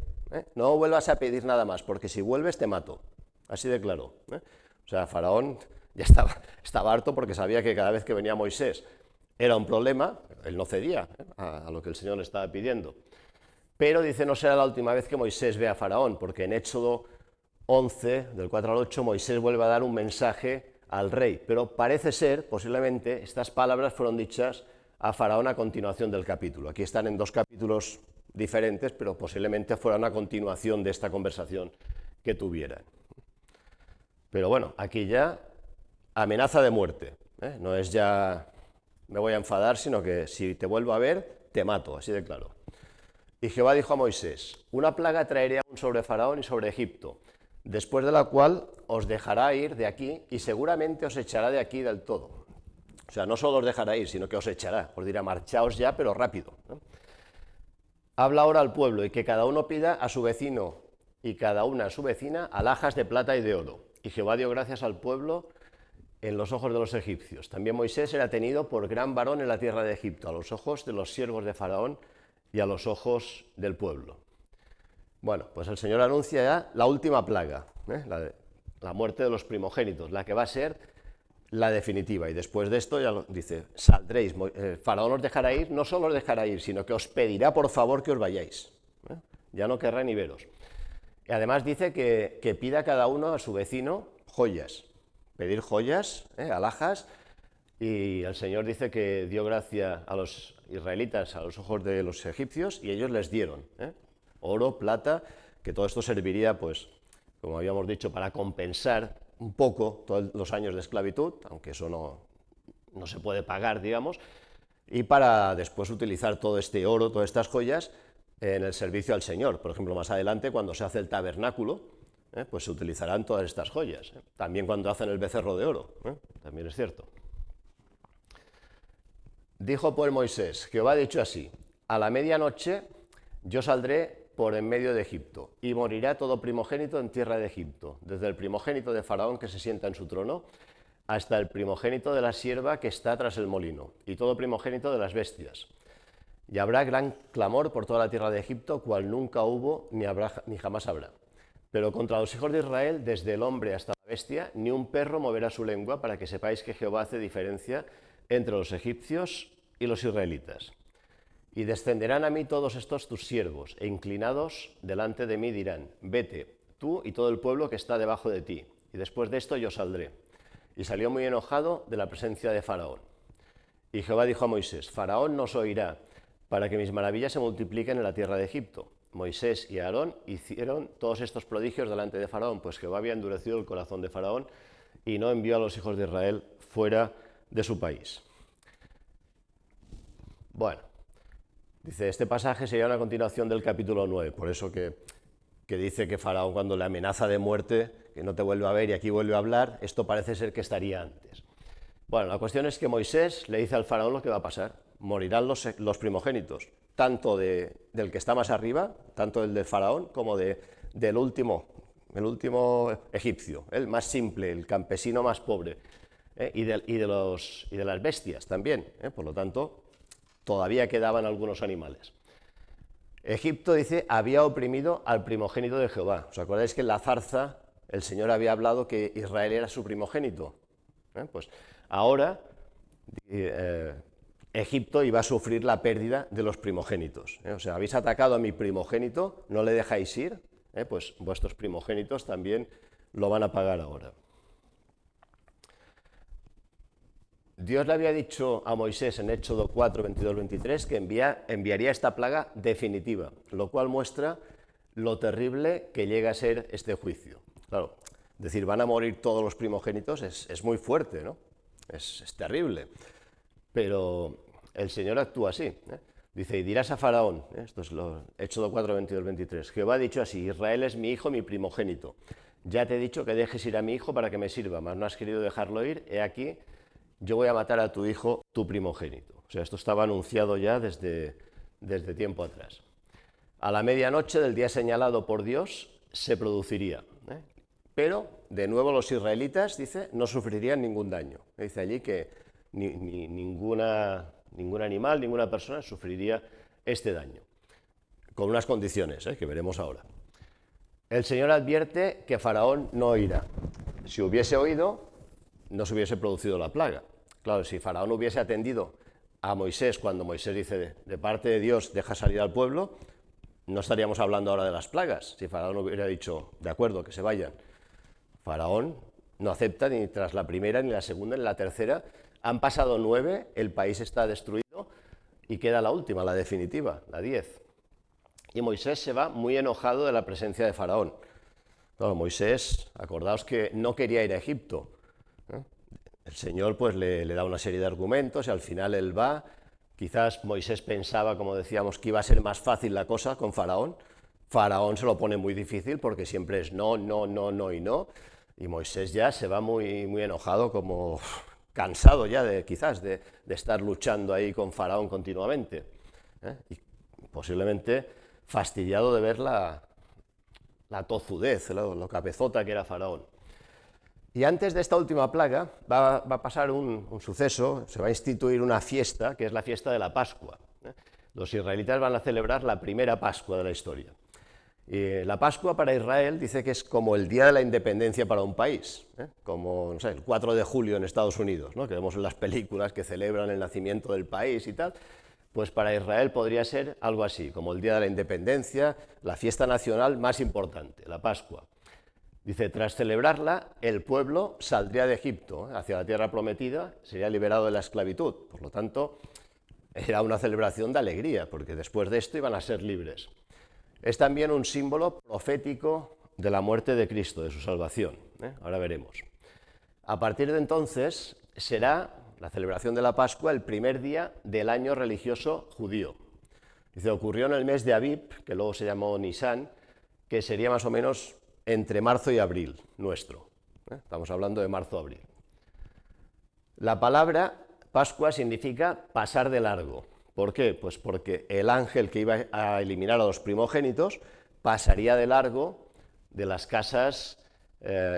no vuelvas a pedir nada más, porque si vuelves te mato, así de claro. O sea, Faraón ya estaba harto porque sabía que cada vez que venía Moisés era un problema, él no cedía a lo que el Señor le estaba pidiendo. Pero dice, no será la última vez que Moisés vea a Faraón, porque en Éxodo 11, del 4 al 8, Moisés vuelve a dar un mensaje al rey, pero parece ser, posiblemente, estas palabras fueron dichas a Faraón a continuación del capítulo. Aquí están en dos capítulos diferentes, pero posiblemente fuera una continuación de esta conversación que tuvieran. Pero bueno, aquí ya amenaza de muerte, no es ya me voy a enfadar, sino que si te vuelvo a ver, te mato, así de claro. Y Jehová dijo a Moisés, una plaga traeré aún sobre Faraón y sobre Egipto, después de la cual os dejará ir de aquí y seguramente os echará de aquí del todo. O sea, no solo os dejará ir, sino que os echará, os dirá, marchaos ya, pero rápido. Habla ahora al pueblo y que cada uno pida a su vecino y cada una a su vecina alhajas de plata y de oro. Y Jehová dio gracias al pueblo en los ojos de los egipcios. También Moisés era tenido por gran varón en la tierra de Egipto, a los ojos de los siervos de Faraón y a los ojos del pueblo. Bueno, pues el Señor anuncia ya la última plaga, la muerte de los primogénitos, la que va a ser la definitiva. Y después de esto ya dice, saldréis, Faraón os dejará ir, no solo os dejará ir, sino que os pedirá por favor que os vayáis. Ya no querrá ni veros. Y además dice que pida cada uno a su vecino joyas, pedir joyas, alhajas, y el Señor dice que dio gracia a los israelitas a los ojos de los egipcios y ellos les dieron oro, plata, que todo esto serviría, pues, como habíamos dicho, para compensar un poco todos los años de esclavitud, aunque eso no se puede pagar, digamos, y para después utilizar todo este oro, todas estas joyas, en el servicio al Señor. Por ejemplo, más adelante, cuando se hace el tabernáculo, pues se utilizarán todas estas joyas. También cuando hacen el becerro de oro, también es cierto. Dijo pues Moisés, Jehová ha dicho así, a la medianoche yo saldré por en medio de Egipto, y morirá todo primogénito en tierra de Egipto, desde el primogénito de Faraón que se sienta en su trono, hasta el primogénito de la sierva que está tras el molino, y todo primogénito de las bestias. Y habrá gran clamor por toda la tierra de Egipto, cual nunca hubo, ni habrá, ni jamás habrá. Pero contra los hijos de Israel, desde el hombre hasta la bestia, ni un perro moverá su lengua, para que sepáis que Jehová hace diferencia entre los egipcios y los israelitas. Y descenderán a mí todos estos tus siervos, e inclinados delante de mí dirán, vete, tú y todo el pueblo que está debajo de ti, y después de esto yo saldré. Y salió muy enojado de la presencia de Faraón. Y Jehová dijo a Moisés, Faraón nos oirá, para que mis maravillas se multipliquen en la tierra de Egipto. Moisés y Aarón hicieron todos estos prodigios delante de Faraón, pues Jehová había endurecido el corazón de Faraón y no envió a los hijos de Israel fuera de su país. Bueno, dice, este pasaje sería una continuación del capítulo 9, por eso que dice que Faraón cuando le amenaza de muerte, que no te vuelve a ver y aquí vuelve a hablar, esto parece ser que estaría antes. Bueno, la cuestión es que Moisés le dice al Faraón lo que va a pasar, morirán los primogénitos, tanto del que está más arriba, tanto el de Faraón como del último, el último egipcio, el más simple, el campesino más pobre, y de las bestias también, por lo tanto, todavía quedaban algunos animales. Egipto, dice, había oprimido al primogénito de Jehová. ¿Os acordáis que en la zarza el Señor había hablado que Israel era su primogénito? Pues ahora Egipto iba a sufrir la pérdida de los primogénitos. O sea, habéis atacado a mi primogénito, no le dejáis ir, pues vuestros primogénitos también lo van a pagar ahora. Dios le había dicho a Moisés en Éxodo 4, 22, 23 que enviaría esta plaga definitiva, lo cual muestra lo terrible que llega a ser este juicio. Claro, decir, van a morir todos los primogénitos es muy fuerte, ¿no? Es terrible. Pero el Señor actúa así. Dice, y dirás a Faraón, esto es Éxodo 4, 22, 23, Jehová ha dicho así, Israel es mi hijo, mi primogénito. Ya te he dicho que dejes ir a mi hijo para que me sirva, mas no has querido dejarlo ir, he aquí, yo voy a matar a tu hijo, tu primogénito. O sea, esto estaba anunciado ya desde tiempo atrás. A la medianoche del día señalado por Dios se produciría. Pero, de nuevo, los israelitas, dice, no sufrirían ningún daño. Dice allí que ningún animal, ninguna persona sufriría este daño. Con unas condiciones, que veremos ahora. El Señor advierte que Faraón no oirá. Si hubiese oído, no se hubiese producido la plaga. Claro, si Faraón hubiese atendido a Moisés cuando Moisés dice, de parte de Dios, deja salir al pueblo, no estaríamos hablando ahora de las plagas. Si Faraón hubiera dicho, de acuerdo, que se vayan. Faraón no acepta ni tras la primera, ni la segunda, ni la tercera. Han pasado 9, el país está destruido y queda la última, la definitiva, la 10. Y Moisés se va muy enojado de la presencia de Faraón. Claro, Moisés, acordaos que no quería ir a Egipto. El Señor pues le da una serie de argumentos y al final él va. Quizás Moisés pensaba, como decíamos, que iba a ser más fácil la cosa con Faraón. Faraón se lo pone muy difícil porque siempre es no, no, no, no y no. Y Moisés ya se va muy, muy enojado, como cansado ya quizás de estar luchando ahí con Faraón continuamente. Y posiblemente fastidiado de ver la tozudez, lo cabezota que era Faraón. Y antes de esta última plaga va a pasar un suceso, se va a instituir una fiesta, que es la fiesta de la Pascua. Los israelitas van a celebrar la primera Pascua de la historia. Y la Pascua para Israel dice que es como el día de la independencia para un país, como no sé, el 4 de julio en Estados Unidos, ¿no? Que vemos en las películas que celebran el nacimiento del país y tal. Pues para Israel podría ser algo así, como el día de la independencia, la fiesta nacional más importante, la Pascua. Dice, tras celebrarla, el pueblo saldría de Egipto hacia la tierra prometida, sería liberado de la esclavitud. Por lo tanto, era una celebración de alegría, porque después de esto iban a ser libres. Es también un símbolo profético de la muerte de Cristo, de su salvación. Ahora veremos. A partir de entonces será la celebración de la Pascua el primer día del año religioso judío. Dice, ocurrió en el mes de Abib, que luego se llamó Nisán, que sería más o menos entre marzo y abril nuestro. Estamos hablando de marzo-abril. La palabra Pascua significa pasar de largo. ¿Por qué? Pues porque el ángel que iba a eliminar a los primogénitos pasaría de largo de las casas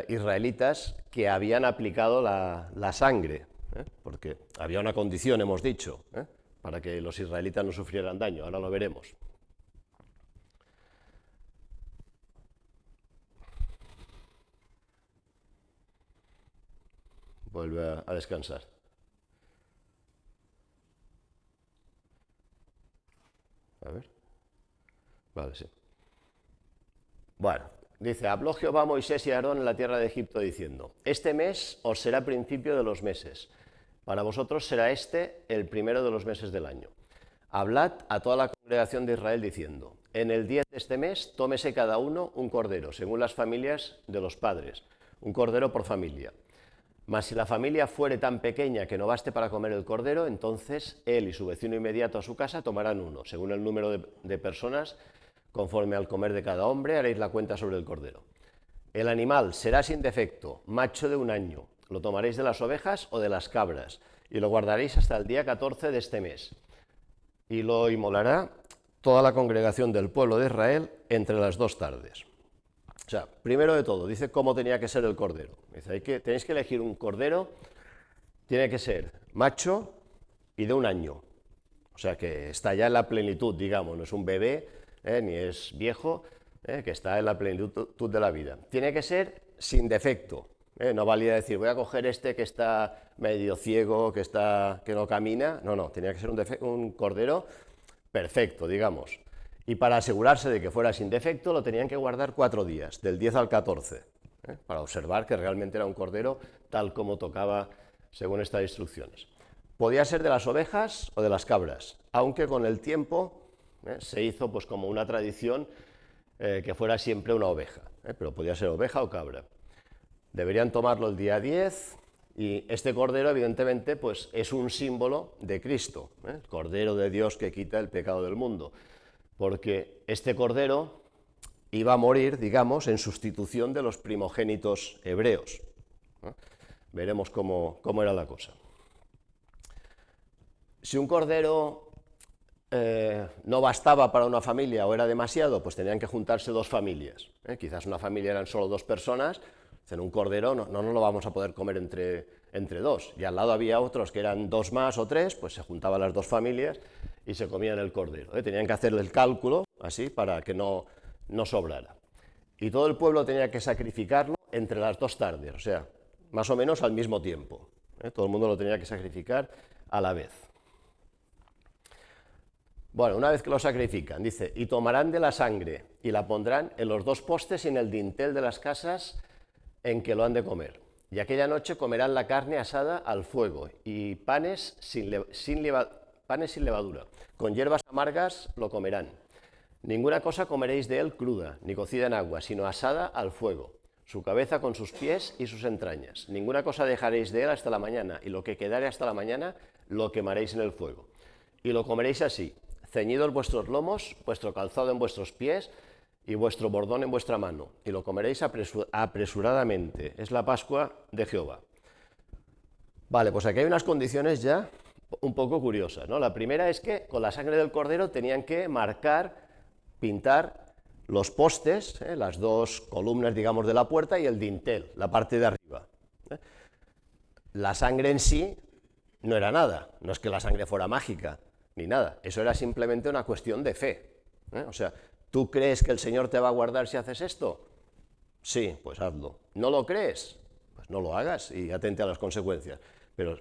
israelitas que habían aplicado la sangre, porque había una condición, hemos dicho, para que los israelitas no sufrieran daño, ahora lo veremos. Vuelve a descansar. A ver. Vale, sí. Bueno, dice, habló Jehová a Moisés y a Aarón en la tierra de Egipto diciendo, este mes os será principio de los meses, para vosotros será este el primero de los meses del año. Hablad a toda la congregación de Israel diciendo, en el 10 de este mes tómese cada uno un cordero, según las familias de los padres, un cordero por familia. Mas si la familia fuere tan pequeña que no baste para comer el cordero, entonces él y su vecino inmediato a su casa tomarán uno, según el número de personas, conforme al comer de cada hombre, haréis la cuenta sobre el cordero. El animal será sin defecto, macho de 1 año, lo tomaréis de las ovejas o de las cabras, y lo guardaréis hasta el día 14 de este mes. Y lo inmolará toda la congregación del pueblo de Israel entre las 2 tardes. O sea, primero de todo, dice cómo tenía que ser el cordero. Dice, tenéis que elegir un cordero, tiene que ser macho y de 1 año. O sea, que está ya en la plenitud, digamos, no es un bebé, ni es viejo, que está en la plenitud de la vida. Tiene que ser sin defecto. No valía decir, voy a coger este que está medio ciego, que no camina. No, tenía que ser un cordero perfecto, digamos. Y para asegurarse de que fuera sin defecto, lo tenían que guardar 4 días, del 10 al 14, para observar que realmente era un cordero tal como tocaba según estas instrucciones. Podía ser de las ovejas o de las cabras, aunque con el tiempo se hizo pues como una tradición que fuera siempre una oveja, pero podía ser oveja o cabra. Deberían tomarlo el día 10 Y este cordero, evidentemente, pues es un símbolo de Cristo, el cordero de Dios que quita el pecado del mundo, porque este cordero iba a morir, digamos, en sustitución de los primogénitos hebreos. Veremos cómo era la cosa. Si un cordero no bastaba para una familia o era demasiado, pues tenían que juntarse dos familias. Quizás una familia eran solo dos personas, en un cordero no nos lo vamos a poder comer entre dos. Y al lado había otros que eran dos más o tres, pues se juntaban las dos familias y se comían el cordero. Tenían que hacer el cálculo así para que no sobrara. Y todo el pueblo tenía que sacrificarlo entre las dos tardes, o sea, más o menos al mismo tiempo. Todo el mundo lo tenía que sacrificar a la vez. Bueno, una vez que lo sacrifican, dice, y tomarán de la sangre y la pondrán en los dos postes y en el dintel de las casas en que lo han de comer. Y aquella noche comerán la carne asada al fuego y panes sin levadura. Con hierbas amargas lo comerán. Ninguna cosa comeréis de él cruda, ni cocida en agua, sino asada al fuego, su cabeza con sus pies y sus entrañas. Ninguna cosa dejaréis de él hasta la mañana, y lo que quedare hasta la mañana lo quemaréis en el fuego. Y lo comeréis así, ceñidos vuestros lomos, vuestro calzado en vuestros pies y vuestro bordón en vuestra mano, y lo comeréis apresuradamente. Es la Pascua de Jehová. Vale, pues aquí hay unas condiciones ya un poco curiosas, ¿no? La primera es que con la sangre del cordero tenían que pintar los postes, las dos columnas, digamos, de la puerta y el dintel, la parte de arriba. La sangre en sí no era nada, no es que la sangre fuera mágica, ni nada, eso era simplemente una cuestión de fe. O sea, ¿tú crees que el Señor te va a guardar si haces esto? Sí, pues hazlo. ¿No lo crees? Pues no lo hagas y atente a las consecuencias. Pero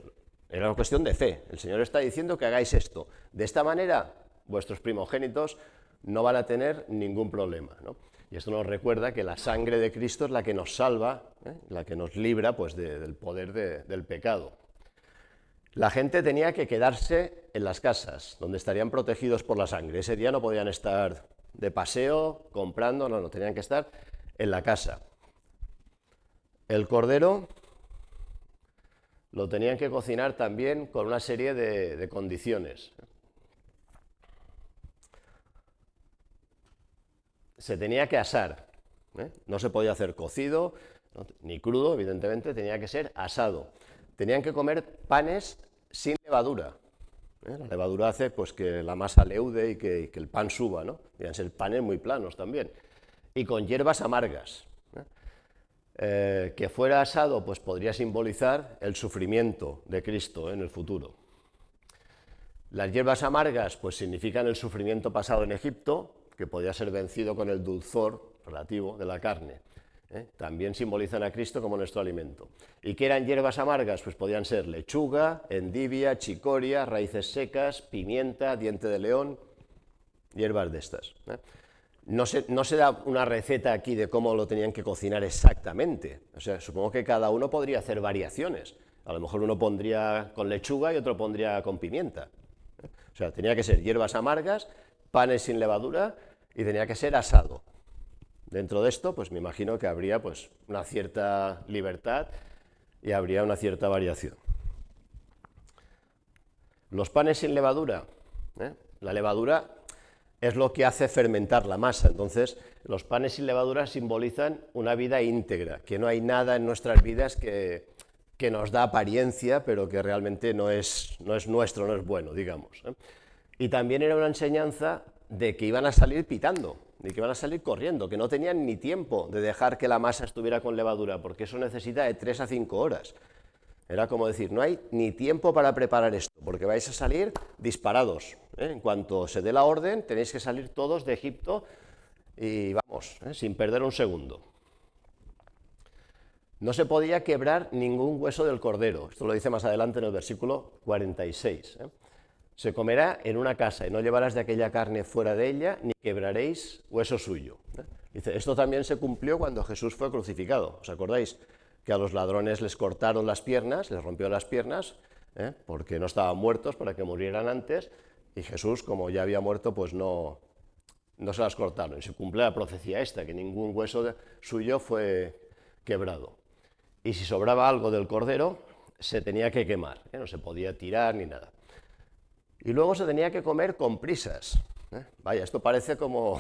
era una cuestión de fe. El Señor está diciendo que hagáis esto. De esta manera, vuestros primogénitos no van a tener ningún problema, ¿no? Y esto nos recuerda que la sangre de Cristo es la que nos salva, la que nos libra pues, del poder del pecado. La gente tenía que quedarse en las casas, donde estarían protegidos por la sangre. Ese día no podían estar de paseo, comprando, no, tenían que estar en la casa. El cordero lo tenían que cocinar también con una serie de condiciones. Se tenía que asar, no se podía hacer cocido, ni crudo, evidentemente, tenía que ser asado. Tenían que comer panes sin levadura. La levadura hace pues, que la masa leude y que el pan suba, ¿no? Debían ser panes muy planos también. Y con hierbas amargas. Que fuera asado pues, podría simbolizar el sufrimiento de Cristo en el futuro. Las hierbas amargas pues, significan el sufrimiento pasado en Egipto, que podía ser vencido con el dulzor relativo de la carne. También simbolizan a Cristo como nuestro alimento. ¿Y qué eran hierbas amargas? Pues podían ser lechuga, endivia, chicoria, raíces secas, pimienta, diente de león, hierbas de estas. No se da una receta aquí de cómo lo tenían que cocinar exactamente. O sea, supongo que cada uno podría hacer variaciones. A lo mejor uno pondría con lechuga y otro pondría con pimienta. O sea, tenía que ser hierbas amargas, panes sin levadura y tenía que ser asado. Dentro de esto, pues me imagino que habría pues, una cierta libertad y habría una cierta variación. Los panes sin levadura, la levadura es lo que hace fermentar la masa, entonces los panes sin levadura simbolizan una vida íntegra, que no hay nada en nuestras vidas que nos da apariencia, pero que realmente no es nuestro, no es bueno, digamos. Y también era una enseñanza de que iban a salir pitando, de que iban a salir corriendo, que no tenían ni tiempo de dejar que la masa estuviera con levadura, porque eso necesita de 3 a 5 horas. Era como decir, no hay ni tiempo para preparar esto, porque vais a salir disparados. En cuanto se dé la orden, tenéis que salir todos de Egipto y vamos, sin perder un segundo. No se podía quebrar ningún hueso del cordero, esto lo dice más adelante en el versículo 46. Se comerá en una casa y no llevarás de aquella carne fuera de ella, ni quebraréis hueso suyo. Dice, esto también se cumplió cuando Jesús fue crucificado. ¿Os acordáis? Que a los ladrones les cortaron las piernas, les rompió las piernas, porque no estaban muertos para que murieran antes, y Jesús, como ya había muerto, pues no se las cortaron. Y se cumple la profecía esta, que ningún hueso suyo fue quebrado. Y si sobraba algo del cordero, se tenía que quemar, no se podía tirar ni nada. Y luego se tenía que comer con prisas. Vaya, esto parece como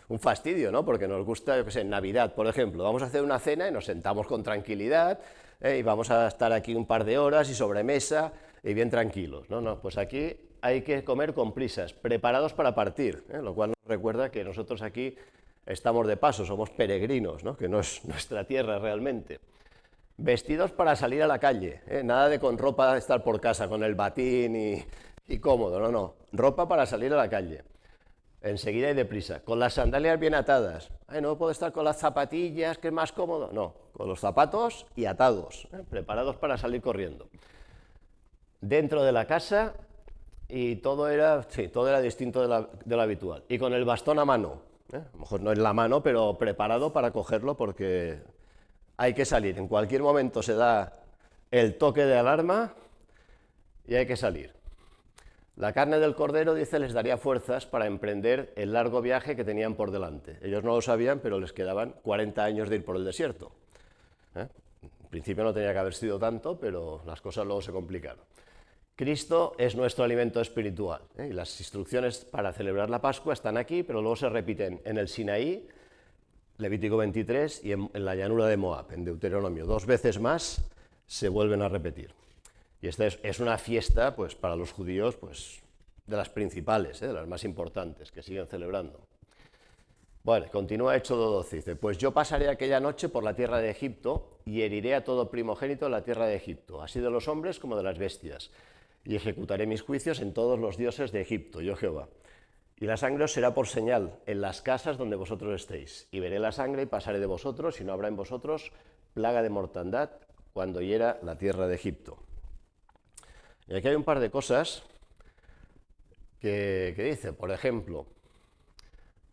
un fastidio, ¿no? Porque nos gusta, yo qué sé, en Navidad, por ejemplo, vamos a hacer una cena y nos sentamos con tranquilidad y vamos a estar aquí un par de horas y sobremesa y bien tranquilos, ¿no? No, pues aquí hay que comer con prisas, preparados para partir, lo cual nos recuerda que nosotros aquí estamos de paso, somos peregrinos, ¿no? Que no es nuestra tierra realmente. Vestidos para salir a la calle, nada de con ropa de estar por casa, con el batín y cómodo, no, no, ropa para salir a la calle. Enseguida y deprisa, con las sandalias bien atadas. No puedo estar con las zapatillas, que es más cómodo. No, con los zapatos y atados, preparados para salir corriendo. Dentro de la casa y todo era distinto de lo habitual. Y con el bastón a mano, a lo mejor no en la mano, pero preparado para cogerlo porque hay que salir. En cualquier momento se da el toque de alarma y hay que salir. La carne del cordero, dice, les daría fuerzas para emprender el largo viaje que tenían por delante. Ellos no lo sabían, pero les quedaban 40 años de ir por el desierto. En principio no tenía que haber sido tanto, pero las cosas luego se complicaron. Cristo es nuestro alimento espiritual, y las instrucciones para celebrar la Pascua están aquí, pero luego se repiten en el Sinaí, Levítico 23, y en la llanura de Moab, en Deuteronomio. 2 veces más se vuelven a repetir. Y esta es una fiesta, pues, para los judíos, pues, de las principales, de las más importantes, que siguen celebrando. Bueno, continúa Éxodo 12, dice, pues yo pasaré aquella noche por la tierra de Egipto y heriré a todo primogénito en la tierra de Egipto, así de los hombres como de las bestias, y ejecutaré mis juicios en todos los dioses de Egipto, yo Jehová. Y la sangre os será por señal en las casas donde vosotros estéis, y veré la sangre y pasaré de vosotros, y no habrá en vosotros plaga de mortandad cuando hiera la tierra de Egipto. Y aquí hay un par de cosas que dice, por ejemplo,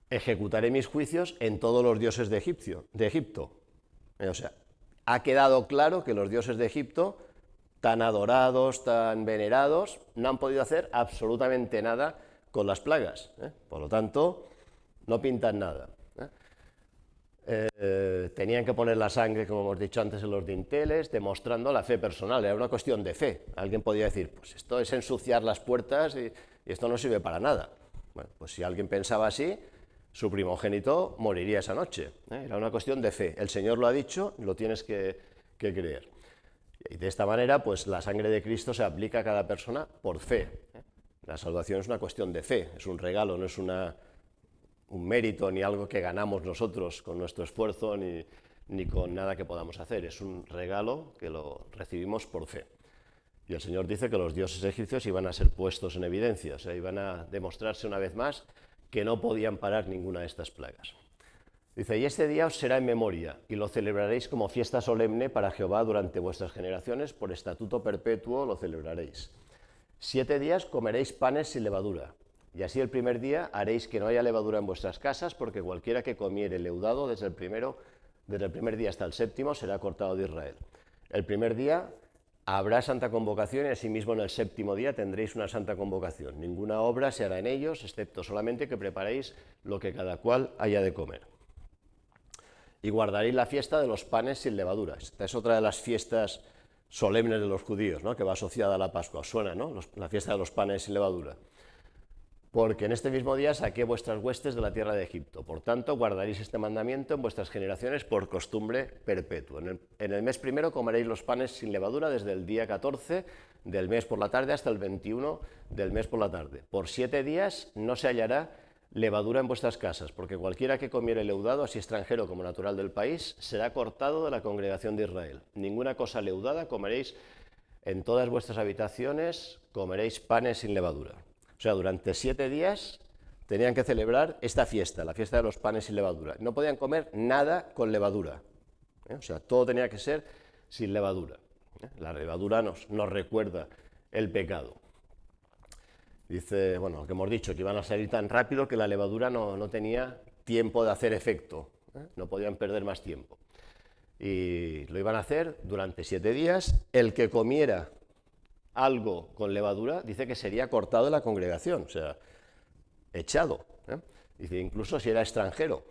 ejecutaré mis juicios en todos los dioses de Egipto. O sea, ha quedado claro que los dioses de Egipto, tan adorados, tan venerados, no han podido hacer absolutamente nada con las plagas. Por lo tanto, no pintan nada. Tenían que poner la sangre, como hemos dicho antes, en los dinteles, demostrando la fe personal. Era una cuestión de fe. Alguien podía decir, pues esto es ensuciar las puertas y esto no sirve para nada. Bueno, pues si alguien pensaba así, su primogénito moriría esa noche. Era una cuestión de fe. El Señor lo ha dicho, lo tienes que creer. Y de esta manera, pues la sangre de Cristo se aplica a cada persona por fe. La salvación es una cuestión de fe, es un regalo, no es un mérito ni algo que ganamos nosotros con nuestro esfuerzo ni con nada que podamos hacer. Es un regalo que lo recibimos por fe. Y el Señor dice que los dioses egipcios iban a ser puestos en evidencia, o sea, iban a demostrarse una vez más que no podían parar ninguna de estas plagas. Dice, y este día os será en memoria, y lo celebraréis como fiesta solemne para Jehová durante vuestras generaciones, por estatuto perpetuo lo celebraréis. 7 días comeréis panes sin levadura, y así el primer día haréis que no haya levadura en vuestras casas, porque cualquiera que comiere leudado desde el primer día hasta el séptimo será cortado de Israel. El primer día habrá santa convocación y asimismo en el séptimo día tendréis una santa convocación. Ninguna obra se hará en ellos, excepto solamente que preparéis lo que cada cual haya de comer. Y guardaréis la fiesta de los panes sin levadura. Esta es otra de las fiestas solemnes de los judíos, ¿no? Que va asociada a la Pascua. Os suena, ¿no? La fiesta de los panes sin levadura. Porque en este mismo día saqué vuestras huestes de la tierra de Egipto. Por tanto, guardaréis este mandamiento en vuestras generaciones por costumbre perpetua. En el mes primero comeréis los panes sin levadura desde el día 14 del mes por la tarde hasta el 21 del mes por la tarde. Por 7 días no se hallará levadura en vuestras casas, porque cualquiera que comiere leudado, así extranjero como natural del país, será cortado de la congregación de Israel. Ninguna cosa leudada comeréis en todas vuestras habitaciones, comeréis panes sin levadura. O sea, durante 7 días tenían que celebrar esta fiesta, la fiesta de los panes sin levadura. No podían comer nada con levadura. O sea, todo tenía que ser sin levadura. La levadura nos recuerda el pecado. Dice, bueno, lo que hemos dicho, que iban a salir tan rápido que la levadura no tenía tiempo de hacer efecto. No podían perder más tiempo. Y lo iban a hacer durante 7 días. El que comiera algo con levadura, dice que sería cortado de la congregación, o sea, echado. Dice, incluso si era extranjero.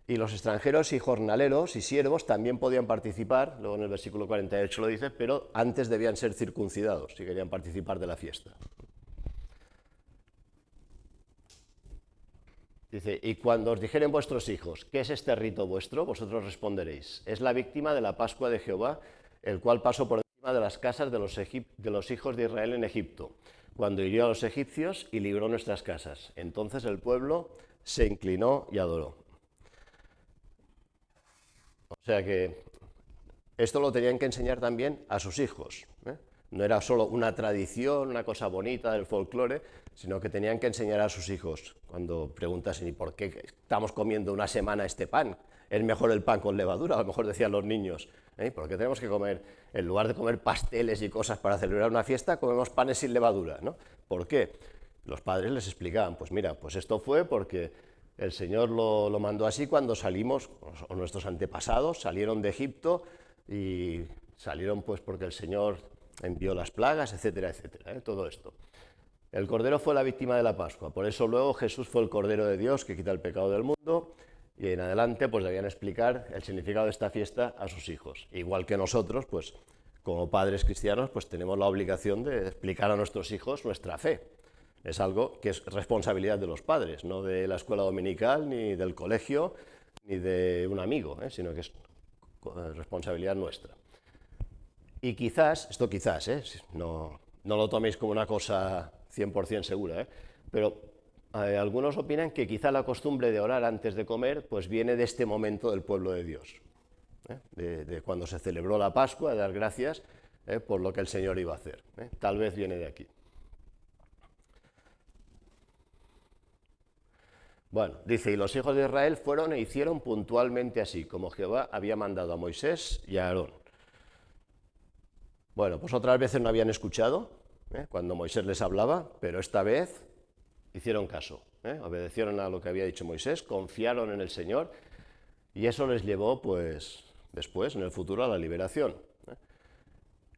Y los extranjeros y jornaleros y siervos también podían participar, luego en el versículo 48 lo dice, pero antes debían ser circuncidados si querían participar de la fiesta. Dice, y cuando os dijeren vuestros hijos, ¿qué es este rito vuestro? Vosotros responderéis, es la víctima de la Pascua de Jehová, el cual pasó por encima de las casas de los hijos de Israel en Egipto, cuando hirió a los egipcios y libró nuestras casas. Entonces el pueblo se inclinó y adoró. O sea que esto lo tenían que enseñar también a sus hijos, ¿eh? No era solo una tradición, una cosa bonita del folclore, sino que tenían que enseñar a sus hijos. Cuando preguntasen, ¿y por qué estamos comiendo una semana este pan? Es mejor el pan con levadura, a lo mejor decían los niños. ¿Por qué tenemos que comer, en lugar de comer pasteles y cosas para celebrar una fiesta, comemos panes sin levadura, ¿no? ¿Por qué? Los padres les explicaban, pues mira, pues esto fue porque el Señor lo mandó así cuando salimos, o nuestros antepasados salieron de Egipto y salieron pues porque el Señor envió las plagas, etcétera, etcétera, todo esto. El Cordero fue la víctima de la Pascua, por eso luego Jesús fue el Cordero de Dios que quita el pecado del mundo, y en adelante pues debían explicar el significado de esta fiesta a sus hijos. Igual que nosotros, pues como padres cristianos, pues tenemos la obligación de explicar a nuestros hijos nuestra fe. Es algo que es responsabilidad de los padres, no de la escuela dominical, ni del colegio, ni de un amigo, sino que es responsabilidad nuestra. Y quizás, no lo toméis como una cosa 100% segura, pero algunos opinan que quizá la costumbre de orar antes de comer pues viene de este momento del pueblo de Dios, de cuando se celebró la Pascua, de dar gracias por lo que el Señor iba a hacer. Tal vez viene de aquí. Bueno, dice, y los hijos de Israel fueron e hicieron puntualmente así, como Jehová había mandado a Moisés y a Aarón. Bueno, pues otras veces no habían escuchado cuando Moisés les hablaba, pero esta vez hicieron caso, obedecieron a lo que había dicho Moisés, confiaron en el Señor y eso les llevó, pues, después, en el futuro, a la liberación.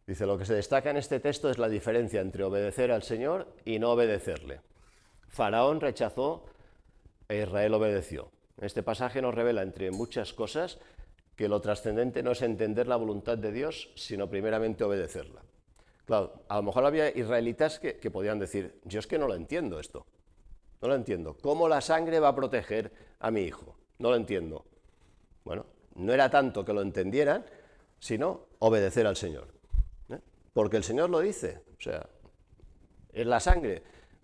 Dice, lo que se destaca en este texto es la diferencia entre obedecer al Señor y no obedecerle. Faraón rechazó e Israel obedeció. Este pasaje nos revela, entre muchas cosas, que lo trascendente no es entender la voluntad de Dios, sino primeramente obedecerla. Claro, a lo mejor había israelitas que podían decir, yo es que no lo entiendo esto, no lo entiendo. ¿Cómo la sangre va a proteger a mi hijo? No lo entiendo. Bueno, no era tanto que lo entendieran, sino obedecer al Señor. Porque el Señor lo dice, o sea, es la sangre.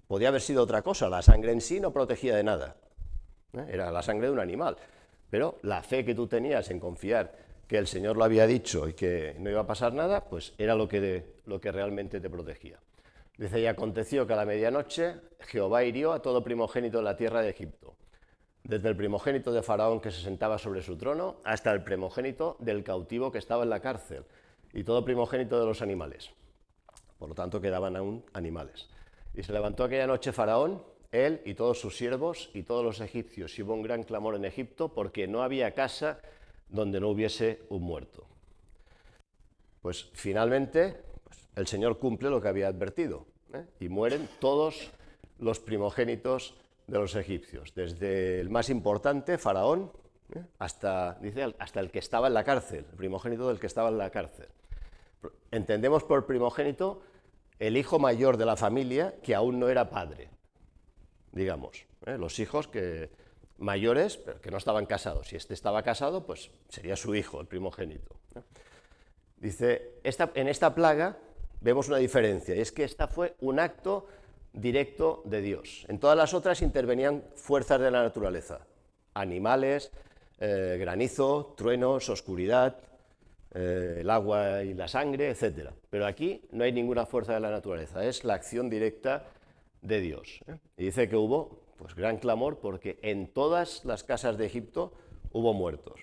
Podía haber sido otra cosa, la sangre en sí no protegía de nada. Era la sangre de un animal. Pero la fe que tú tenías en confiar que el Señor lo había dicho y que no iba a pasar nada, pues era lo que realmente te protegía. Dice, y aconteció que a la medianoche Jehová hirió a todo primogénito de la tierra de Egipto, desde el primogénito de Faraón que se sentaba sobre su trono, hasta el primogénito del cautivo que estaba en la cárcel, y todo primogénito de los animales. Por lo tanto, quedaban aún animales. Y se levantó aquella noche Faraón, él y todos sus siervos y todos los egipcios, y hubo un gran clamor en Egipto porque no había casa donde no hubiese un muerto. Pues finalmente el Señor cumple lo que había advertido, y mueren todos los primogénitos de los egipcios, desde el más importante, Faraón, hasta el que estaba en la cárcel, el primogénito del que estaba en la cárcel. Entendemos por primogénito el hijo mayor de la familia que aún no era padre, digamos, los hijos mayores, pero que no estaban casados. Si este estaba casado, pues sería su hijo, el primogénito. Dice, en esta plaga vemos una diferencia, y es que esta fue un acto directo de Dios. En todas las otras intervenían fuerzas de la naturaleza, animales, granizo, truenos, oscuridad, el agua y la sangre, etc. Pero aquí no hay ninguna fuerza de la naturaleza, es la acción directa de Dios. Y dice que hubo pues gran clamor porque en todas las casas de Egipto hubo muertos.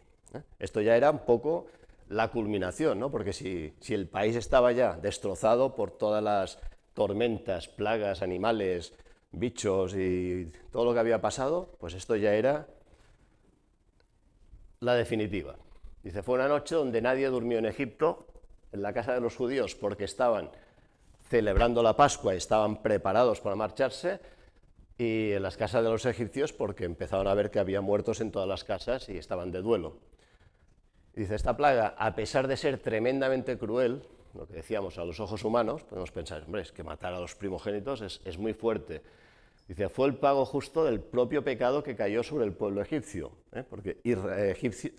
Esto ya era un poco la culminación, ¿no? Porque si el país estaba ya destrozado por todas las tormentas, plagas, animales, bichos y todo lo que había pasado, pues esto ya era la definitiva. Dice, fue una noche donde nadie durmió en Egipto, en la casa de los judíos, porque estaban celebrando la Pascua y estaban preparados para marcharse, y en las casas de los egipcios porque empezaron a ver que había muertos en todas las casas y estaban de duelo. Y dice, esta plaga, a pesar de ser tremendamente cruel, lo que decíamos a los ojos humanos, podemos pensar, hombre, es que matar a los primogénitos es muy fuerte. Dice, fue el pago justo del propio pecado que cayó sobre el pueblo egipcio, porque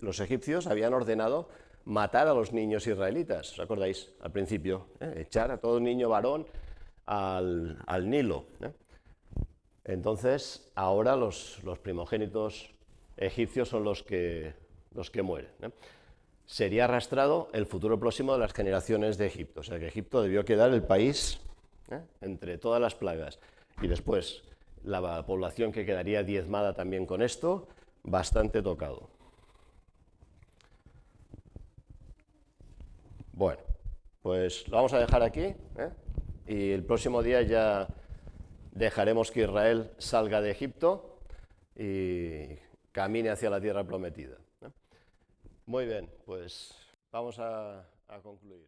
los egipcios habían ordenado matar a los niños israelitas, ¿os acordáis? Al principio, echar a todo niño varón al Nilo. Entonces, ahora los primogénitos egipcios son los que mueren. Sería arrastrado el futuro próximo de las generaciones de Egipto. O sea que Egipto debió quedar el país entre todas las plagas. Y después la población que quedaría diezmada también con esto, bastante tocado. Bueno, pues lo vamos a dejar aquí, y el próximo día ya dejaremos que Israel salga de Egipto y camine hacia la tierra prometida. Muy bien, pues vamos a concluir.